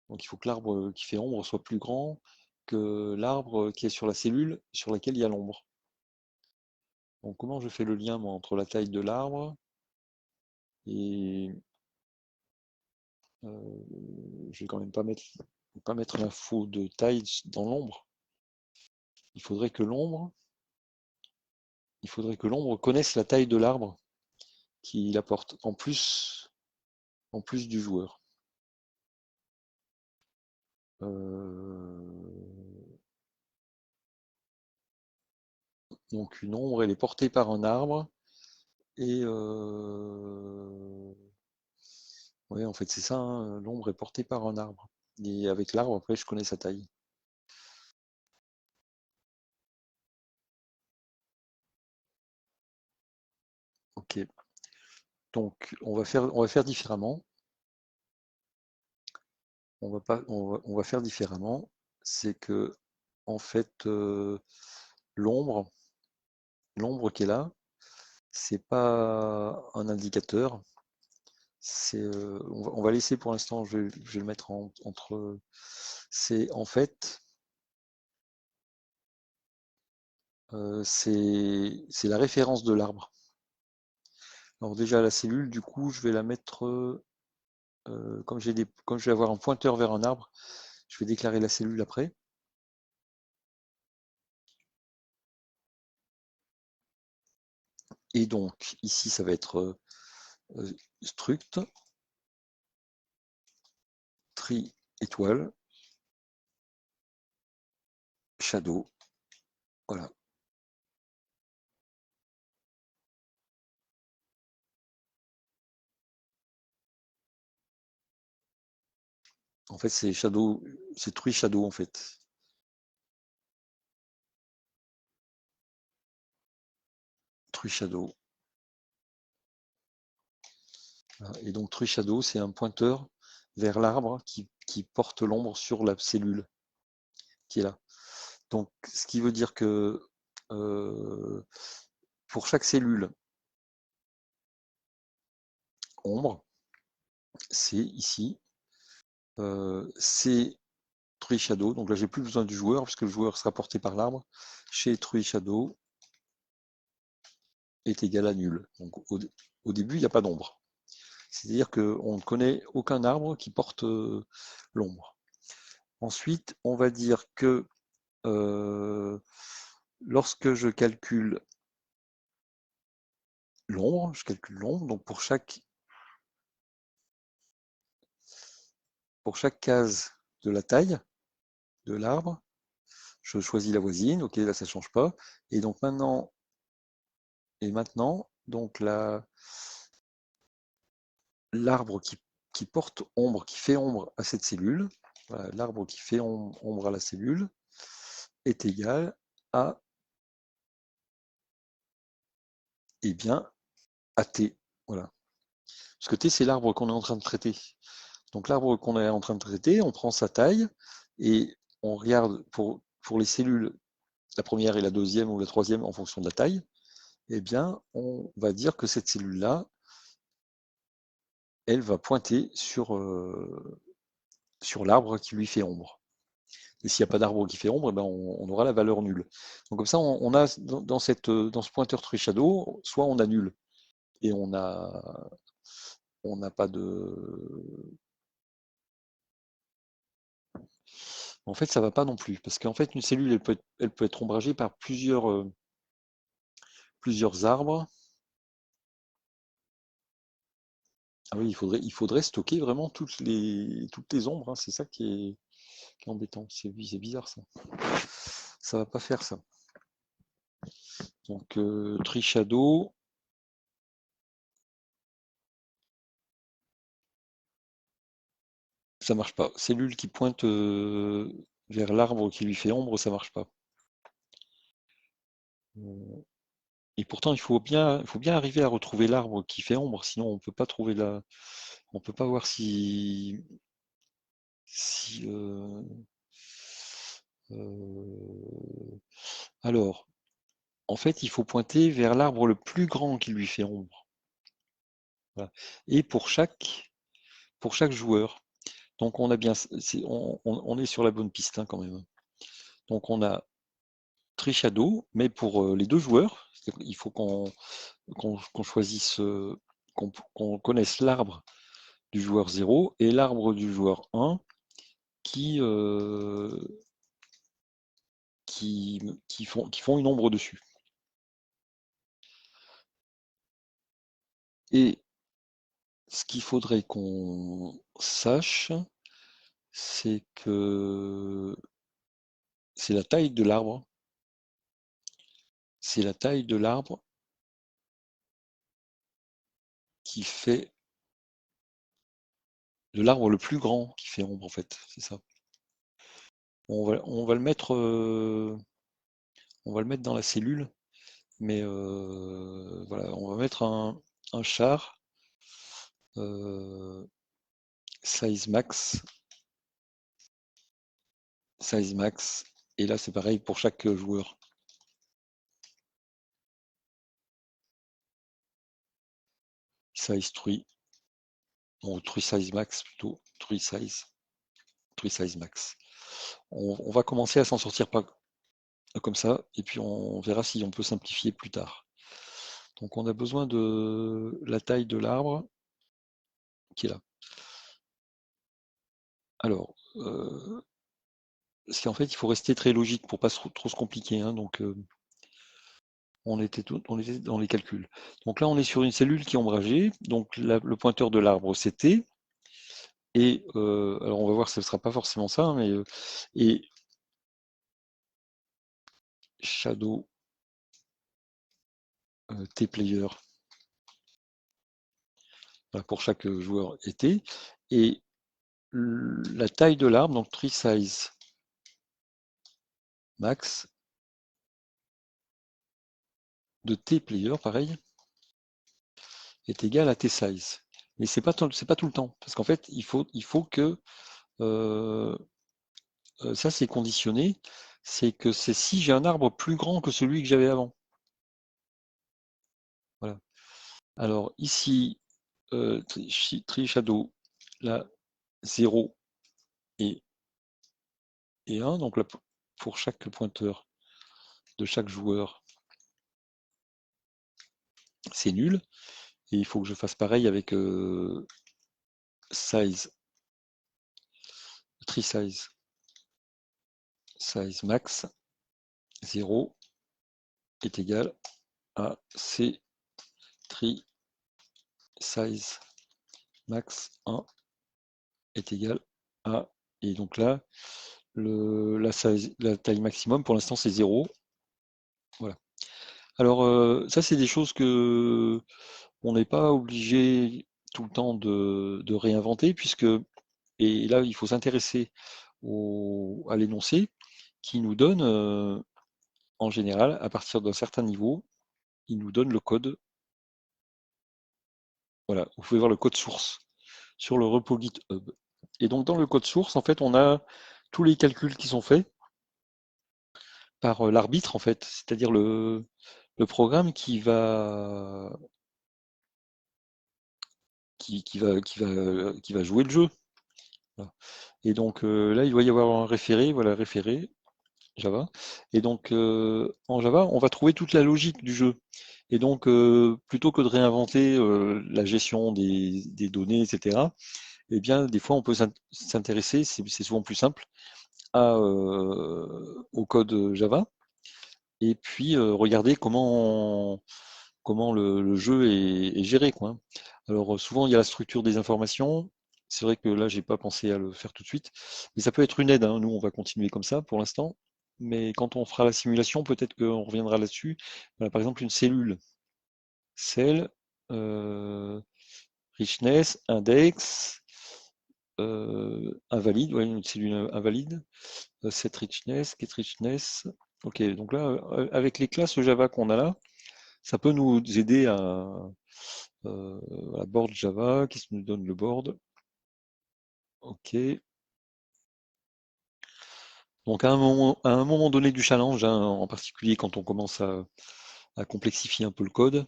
Donc il faut que l'arbre qui fait ombre soit plus grand que l'arbre qui est sur la cellule sur laquelle il y a l'ombre. Donc comment je fais le lien moi, entre la taille de l'arbre et je vais quand même pas mettre l'info de taille dans l'ombre. Il faudrait que l'ombre, il faudrait que l'ombre connaisse la taille de l'arbre qu'il apporte en plus du joueur. Donc une ombre, elle est portée par un arbre et ouais, en fait c'est ça, hein, l'ombre est portée par un arbre. Et avec l'arbre, après, je connais sa taille. Ok. Donc on va faire différemment. On va faire différemment. C'est que en fait l'ombre, l'ombre qui est là, c'est pas un indicateur. On va laisser pour l'instant, je vais le mettre entre. C'est en fait, c'est la référence de l'arbre. Alors déjà la cellule, du coup, je vais la mettre, comme je vais avoir un pointeur vers un arbre, je vais déclarer la cellule après. Et donc ici, ça va être struct, tree étoile, shadow, voilà. En fait, c'est shadow, c'est tree shadow en fait. Tree shadow. Voilà. Et donc tree shadow, c'est un pointeur vers l'arbre qui porte l'ombre sur la cellule qui est là. Donc, ce qui veut dire que pour chaque cellule ombre, c'est ici, c'est tree shadow. Donc là, j'ai plus besoin du joueur puisque le joueur sera porté par l'arbre. Chez tree shadow est égal à nul. Donc au début, il n'y a pas d'ombre. C'est-à-dire qu'on ne connaît aucun arbre qui porte l'ombre. Ensuite, on va dire que lorsque je calcule l'ombre, je calcule l'ombre, donc pour chaque case de la taille de l'arbre, je choisis la voisine, ok, là ça ne change pas. Et donc maintenant, donc l'arbre qui porte ombre, qui fait ombre à cette cellule, voilà, l'arbre qui fait ombre à la cellule, est égal à, eh bien, à T. Voilà. Parce que T, c'est l'arbre qu'on est en train de traiter. Donc l'arbre qu'on est en train de traiter, on prend sa taille et on regarde pour les cellules, la première et la deuxième ou la troisième en fonction de la taille, eh bien, on va dire que cette cellule-là, elle va pointer sur l'arbre qui lui fait ombre. Et s'il n'y a pas d'arbre qui fait ombre, eh ben on aura la valeur nulle. Donc comme ça, on a dans ce pointeur tree shadow, soit on a nul et on n'a pas de. En fait, ça va pas non plus, parce qu'en fait, une cellule, elle peut être ombragée par plusieurs arbres. Ah oui, il faudrait stocker vraiment toutes les ombres, hein. C'est ça qui est embêtant. C'est bizarre ça. Ça va pas faire ça. Donc, tree shadow. Ça marche pas. Cellule qui pointe vers l'arbre qui lui fait ombre, ça marche pas. Et pourtant, il faut bien arriver à retrouver l'arbre qui fait ombre, sinon on peut pas voir si euh, alors, en fait, il faut pointer vers l'arbre le plus grand qui lui fait ombre. Voilà. Et pour chaque joueur. Donc on a bien, on est sur la bonne piste hein, quand même. Donc on a Shadow, mais pour les deux joueurs, il faut qu'on choisisse, qu'on connaisse l'arbre du joueur 0 et l'arbre du joueur 1 qui, euh, qui font une ombre dessus. Et ce qu'il faudrait qu'on sache, c'est que c'est la taille de l'arbre. C'est la taille de l'arbre qui fait de l'arbre le plus grand qui fait ombre en fait, c'est ça. On va le mettre dans la cellule, mais voilà, on va mettre un char euh, size max, size max, et là c'est pareil pour chaque joueur. Size tree, ou tree size max plutôt, tree size max. On va commencer à s'en sortir pas comme ça, et puis on verra si on peut simplifier plus tard. Donc on a besoin de la taille de l'arbre qui est là. Alors, parce qu'en fait, il faut rester très logique pour pas trop se compliquer, hein, donc on était dans les calculs. Donc là, on est sur une cellule qui est ombragée, donc le pointeur de l'arbre c'est T, et alors on va voir que ce ne sera pas forcément ça, hein, mais et shadow T player voilà, pour chaque joueur est T, et la taille de l'arbre, donc tree size max de T player, pareil, est égal à T size. Mais c'est pas tout le temps, parce qu'en fait, il faut que euh, ça c'est conditionné, c'est que c'est si j'ai un arbre plus grand que celui que j'avais avant. Voilà. Alors ici, tree shadow, là, 0 et, 1, donc là, pour chaque pointeur de chaque joueur, c'est nul. Et il faut que je fasse pareil avec size, tree size max, 0 est égal à c tree size max 1 est égal à, et donc là, la taille maximum pour l'instant c'est 0. Voilà. Alors ça c'est des choses que on n'est pas obligé tout le temps de réinventer, puisque, et là il faut s'intéresser à l'énoncé qui nous donne, en général, à partir d'un certain niveau, il nous donne le code. Voilà, vous pouvez voir le code source sur le repo GitHub. Et donc dans le code source, en fait, on a tous les calculs qui sont faits par l'arbitre, en fait, c'est-à-dire le programme qui va jouer le jeu. Voilà. Et donc là, il doit y avoir un référé, voilà, référé Java. Et donc en Java, on va trouver toute la logique du jeu. Et donc plutôt que de réinventer la gestion des données, etc., eh bien, des fois, on peut s'intéresser, c'est souvent plus simple, au code Java, et puis regarder comment le jeu est géré, quoi. Alors souvent, il y a la structure des informations. C'est vrai que là, j'ai pas pensé à le faire tout de suite, mais ça peut être une aide, hein. Nous, on va continuer comme ça pour l'instant. Mais quand on fera la simulation, peut-être qu'on reviendra là-dessus. Voilà, par exemple, une cellule. Cell, euh, richness, index, invalide, ouais, une cellule invalide, set richness, get richness. Ok, donc là, avec les classes Java qu'on a là, Ça peut nous aider à board Java. Qu'est-ce qui nous donne le board? Ok. Donc à un moment donné du challenge, hein, en particulier quand on commence à complexifier un peu le code,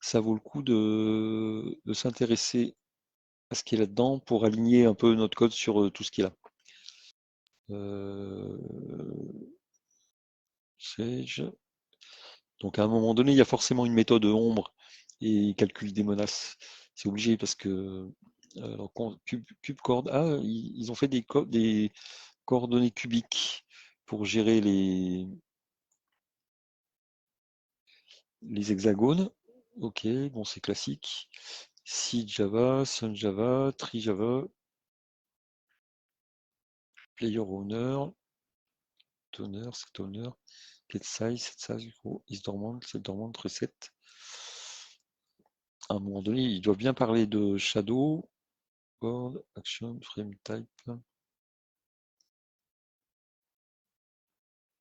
ça vaut le coup de s'intéresser à ce qui est là-dedans pour aligner un peu notre code sur tout ce qui est là. Euh, Sage. Donc à un moment donné, il y a forcément une méthode ombre et calcul des menaces. C'est obligé parce que alors, CubeCord, ils ont fait des coordonnées cubiques pour gérer les hexagones. Ok, bon c'est classique. Seed Java, Sun Java, Tree Java, Player Owner, Toner, Set Owner, Get Size, Set Size, Is Dormant, Set Dormant, Reset. À un moment donné, ils doivent bien parler de Shadow, Board, Action, Frame Type,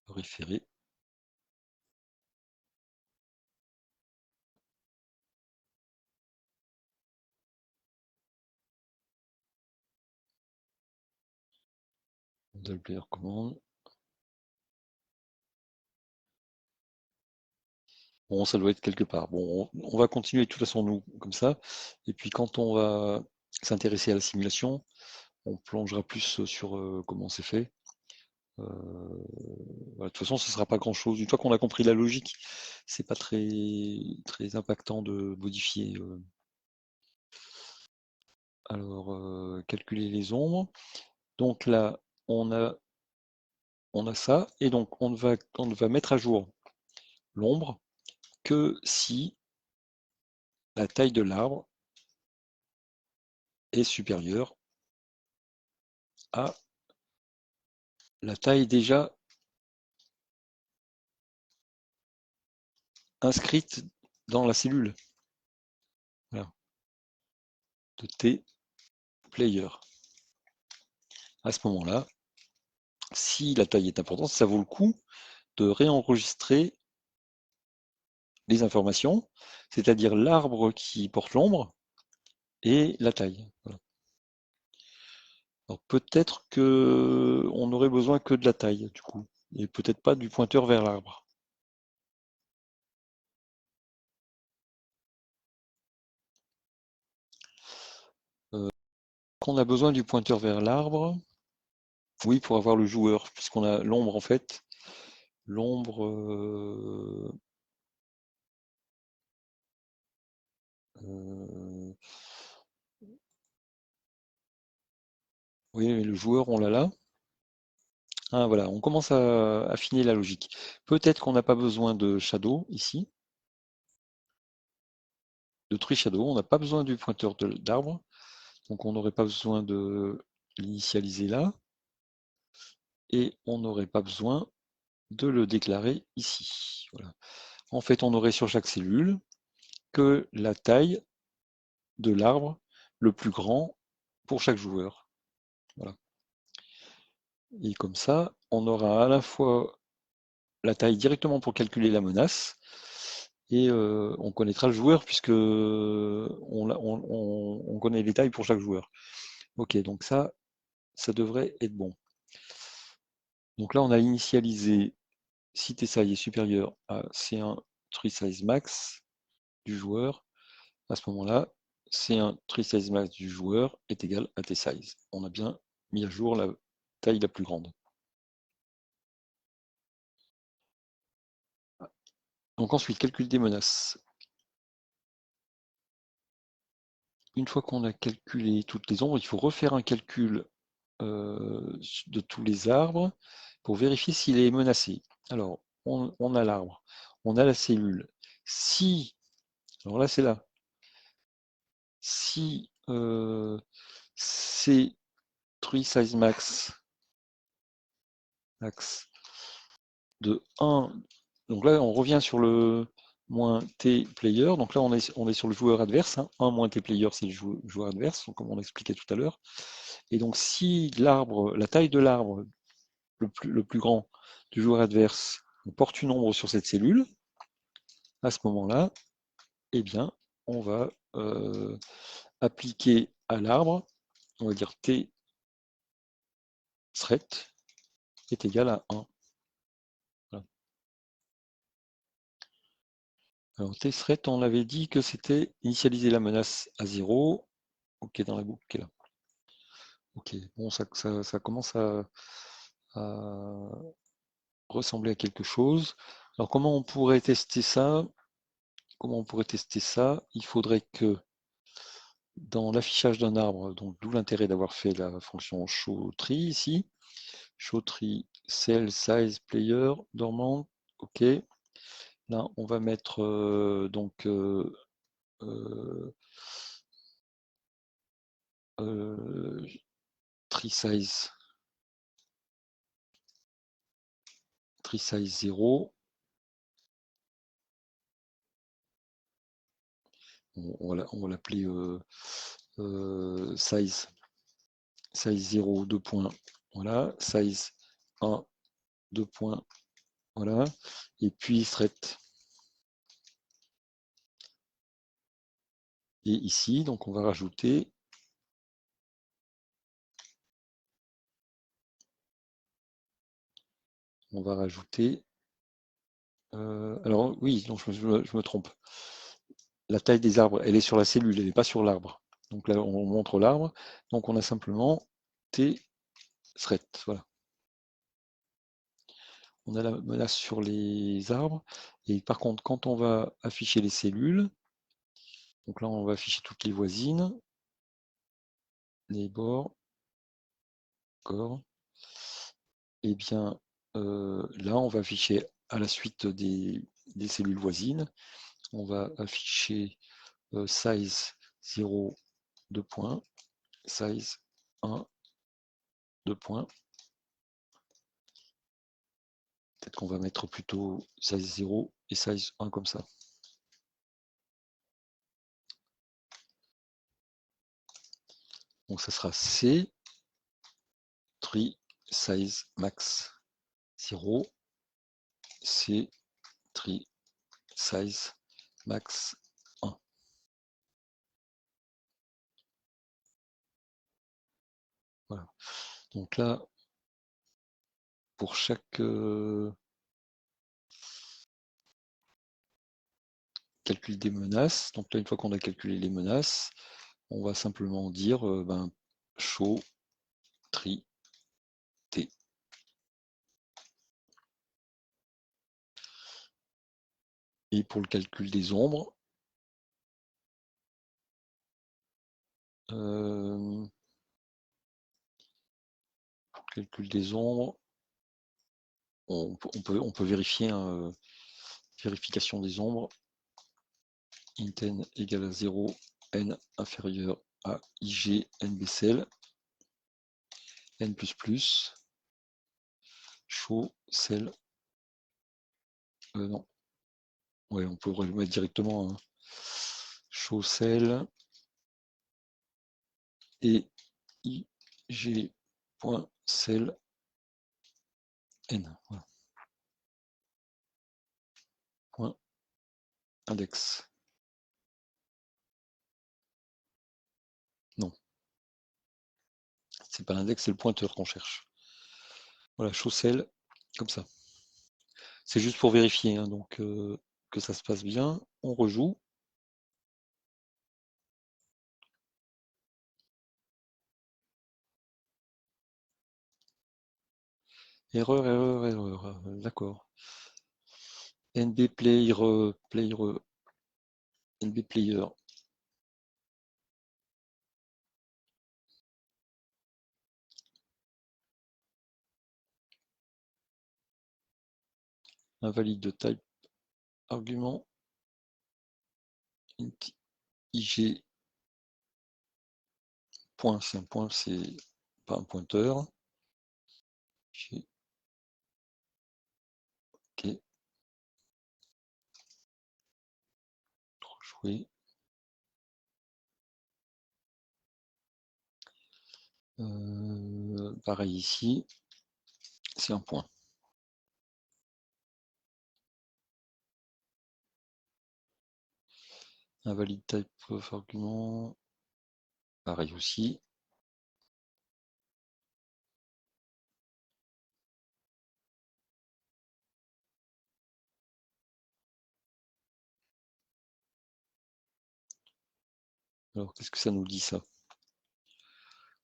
référé. Model Player Command. Bon, ça doit être quelque part. Bon, on va continuer de toute façon, nous, comme ça. Et puis quand on va s'intéresser à la simulation, on plongera plus sur comment c'est fait. Voilà, de toute façon, ce ne sera pas grand-chose. Une fois qu'on a compris la logique, c'est pas très impactant de modifier. Alors, calculer les ombres. Donc là, on a ça, et donc on ne va mettre à jour l'ombre que si la taille de l'arbre est supérieure à la taille déjà inscrite dans la cellule, voilà, de T player. À ce moment-là, si la taille est importante, ça vaut le coup de réenregistrer les informations, c'est-à-dire l'arbre qui porte l'ombre et la taille. Voilà. Alors peut-être que on aurait besoin que de la taille du coup, et peut-être pas du pointeur vers l'arbre. Qu'on a besoin du pointeur vers l'arbre, oui, pour avoir le joueur, puisqu'on a l'ombre en fait. L'ombre, euh, oui, mais le joueur, on l'a là. Ah, voilà, on commence à affiner la logique. Peut-être qu'on n'a pas besoin de shadow ici, de tree shadow, on n'a pas besoin du pointeur d'arbre, donc on n'aurait pas besoin de l'initialiser là, et on n'aurait pas besoin de le déclarer ici. Voilà. En fait, on aurait sur chaque cellule que la taille de l'arbre le plus grand pour chaque joueur. Voilà. Et comme ça, on aura à la fois la taille directement pour calculer la menace, et on connaîtra le joueur puisque on connaît les tailles pour chaque joueur. Ok, donc ça devrait être bon. Donc là, on a initialisé si T-size est supérieur à C1 tree size max du joueur. À ce moment-là, C1 tree size max du joueur est égal à T-size. On a bien mis à jour la taille la plus grande. Donc ensuite, calcul des menaces. Une fois qu'on a calculé toutes les ombres, il faut refaire un calcul de tous les arbres pour vérifier s'il est menacé. Alors, on a l'arbre, on a la cellule. Si, alors là c'est là, si c'est tree size max de 1, donc là on revient sur le moins t player, donc là on est sur le joueur adverse, hein. 1 moins t player c'est le joueur adverse, comme on expliquait tout à l'heure. Et donc si l'arbre, la taille de l'arbre le plus grand du joueur adverse porte une ombre sur cette cellule, à ce moment-là, eh bien, on va appliquer à l'arbre, on va dire t threat est égal à 1. Voilà. Alors tthreat, on avait dit que c'était initialiser la menace à 0. Ok, dans la boucle qui est là. Ok, bon, ça commence à ressembler à quelque chose. Alors comment on pourrait tester ça? Comment on pourrait tester ça? Il faudrait que dans l'affichage d'un arbre, donc d'où l'intérêt d'avoir fait la fonction showTree ici, showTree cell size player dormant, ok. Là, on va mettre donc tree size 0. On va l'appeler size 0, 2 points, voilà, size 1, 2 points, voilà, et puis thread. Et ici, donc on va rajouter alors oui, non, je me trompe. La taille des arbres, elle est sur la cellule, elle n'est pas sur l'arbre. Donc là, on montre l'arbre. Donc on a simplement t thread. Voilà. On a la menace sur les arbres. Et par contre, quand on va afficher les cellules, donc là, on va afficher toutes les voisines, les bords, corps. Et bien là, on va afficher à la suite des cellules voisines, on va afficher size 0, 2 points, size 1, 2 points. Peut-être qu'on va mettre plutôt size 0 et size 1 comme ça. Donc ça sera C, tree size max 0, C, tree size max 1. Voilà. Donc là, pour chaque calcul des menaces, donc là, une fois qu'on a calculé les menaces, on va simplement dire show tree t. Et pour le calcul des ombres, pour le calcul des ombres, on peut vérifier vérification des ombres, int n égale à 0, n inférieur à ig nbcl, n++, show cell, non, ouais, on peut le mettre directement, hein. Show cell et ig.cell n, voilà. Point index. Non, c'est pas l'index, c'est le pointeur qu'on cherche. Voilà, show cell, comme ça. C'est juste pour vérifier, hein, donc que ça se passe bien. On rejoue. Erreur, erreur, erreur. D'accord. NB player, NB player. Invalide de type argument. Int IG. Point, c'est un point, c'est pas un pointeur. IG. Ok. Rejouer. Pareil ici, c'est un point. Invalide type of argument. Pareil aussi. Alors, qu'est-ce que ça nous dit ça?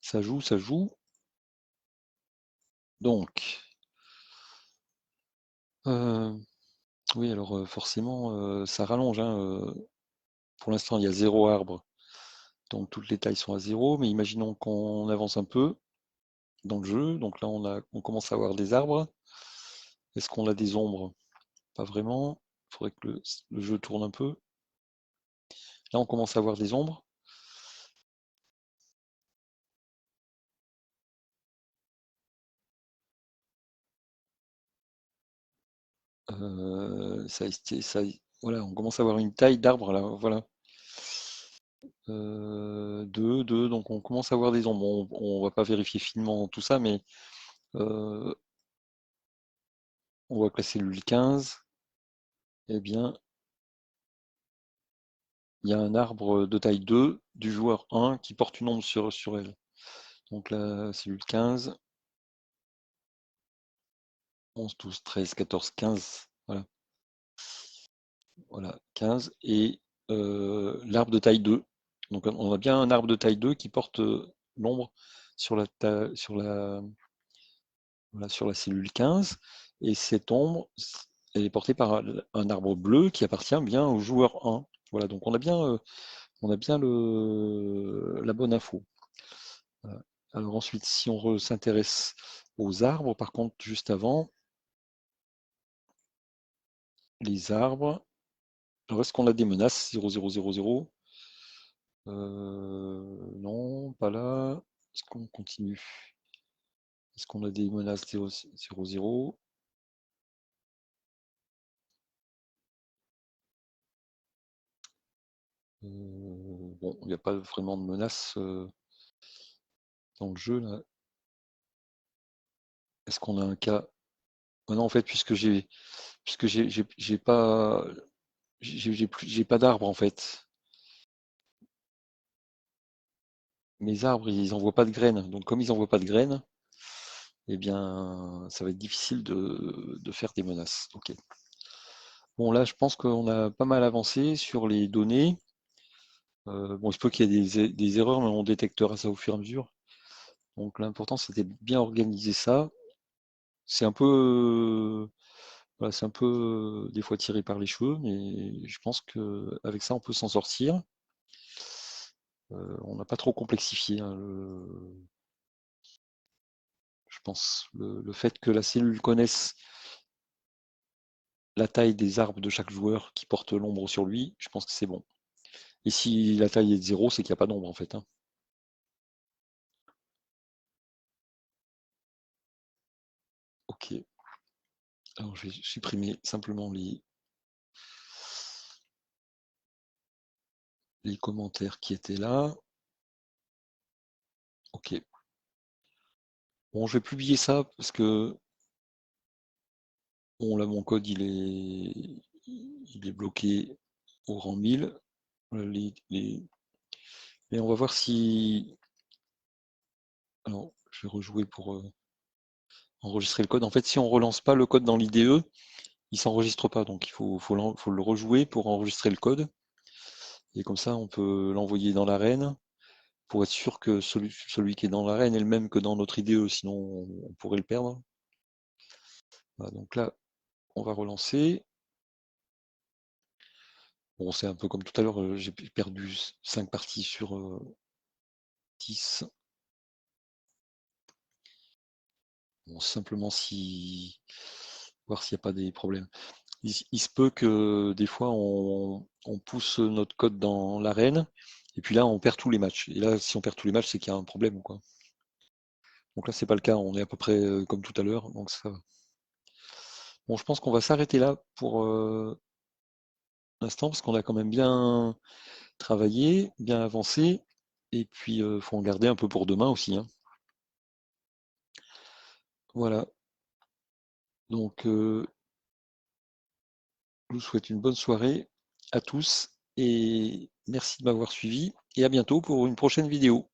Ça joue, ça joue. Donc, oui, alors forcément, ça rallonge, hein, pour l'instant, il y a 0 arbre, donc toutes les tailles sont à 0, mais imaginons qu'on avance un peu dans le jeu. Donc là, on commence à avoir des arbres. Est-ce qu'on a des ombres? Pas vraiment. Il faudrait que le jeu tourne un peu. Là, on commence à avoir des ombres. Voilà, on commence à avoir une taille d'arbre là. Voilà. 2, donc on commence à avoir des ombres. On va pas vérifier finement tout ça, mais euh, on voit que la cellule 15, eh bien, il y a un arbre de taille 2 du joueur 1 qui porte une ombre sur elle. Donc la cellule 15, 11, 12, 13, 14, 15, voilà, voilà 15, et l'arbre de taille 2. Donc on a bien un arbre de taille 2 qui porte l'ombre sur voilà, sur la cellule 15, et cette ombre, elle est portée par un arbre bleu qui appartient bien au joueur 1. Voilà, donc on a bien la bonne info. Voilà. Alors ensuite, si on s'intéresse aux arbres, par contre, juste avant, les arbres, alors est-ce qu'on a des menaces 0, 0, 0, 0? Non, pas là. Est-ce qu'on continue? Est-ce qu'on a des menaces 0, 0, 0? Bon, il n'y a pas vraiment de menaces dans le jeu là. Est-ce qu'on a un cas? Ah non, en fait, puisque j'ai pas j'ai pas d'arbres en fait. Mes arbres, ils envoient pas de graines. Donc comme ils envoient pas de graines, eh bien, ça va être difficile de faire des menaces. Ok. Bon, là, je pense qu'on a pas mal avancé sur les données. Bon, il se peut qu'il y ait des erreurs, mais on détectera ça au fur et à mesure. Donc l'important, c'était de bien organiser ça. C'est un peu, voilà, c'est un peu des fois tiré par les cheveux, mais je pense qu'avec ça, on peut s'en sortir. On n'a pas trop complexifié, hein, je pense. Le fait que la cellule connaisse la taille des arbres de chaque joueur qui porte l'ombre sur lui, je pense que c'est bon. Et si la taille est de 0, c'est qu'il n'y a pas d'ombre en fait, hein. Ok. Alors je vais supprimer simplement les commentaires qui étaient là. Ok. Bon, je vais publier ça parce que bon, là mon code il est bloqué au rang 1000. Voilà, et on va voir si. Alors, je vais rejouer pour enregistrer le code. En fait, si on relance pas le code dans l'IDE, il s'enregistre pas. Donc il faut le rejouer pour enregistrer le code. Et comme ça, on peut l'envoyer dans l'arène pour être sûr que celui qui est dans l'arène est le même que dans notre IDE, sinon on pourrait le perdre. Voilà, donc là, on va relancer. Bon, c'est un peu comme tout à l'heure, j'ai perdu 5 parties sur 10. Bon, simplement voir s'il n'y a pas des problèmes. Il se peut que des fois on pousse notre code dans l'arène et puis là on perd tous les matchs. Et là, si on perd tous les matchs, c'est qu'il y a un problème, quoi. Donc là, c'est pas le cas, on est à peu près comme tout à l'heure, donc ça va. Bon, je pense qu'on va s'arrêter là pour l'instant parce qu'on a quand même bien travaillé, bien avancé, et puis faut en garder un peu pour demain aussi, hein. Voilà. Donc je vous souhaite une bonne soirée à tous et merci de m'avoir suivi et à bientôt pour une prochaine vidéo.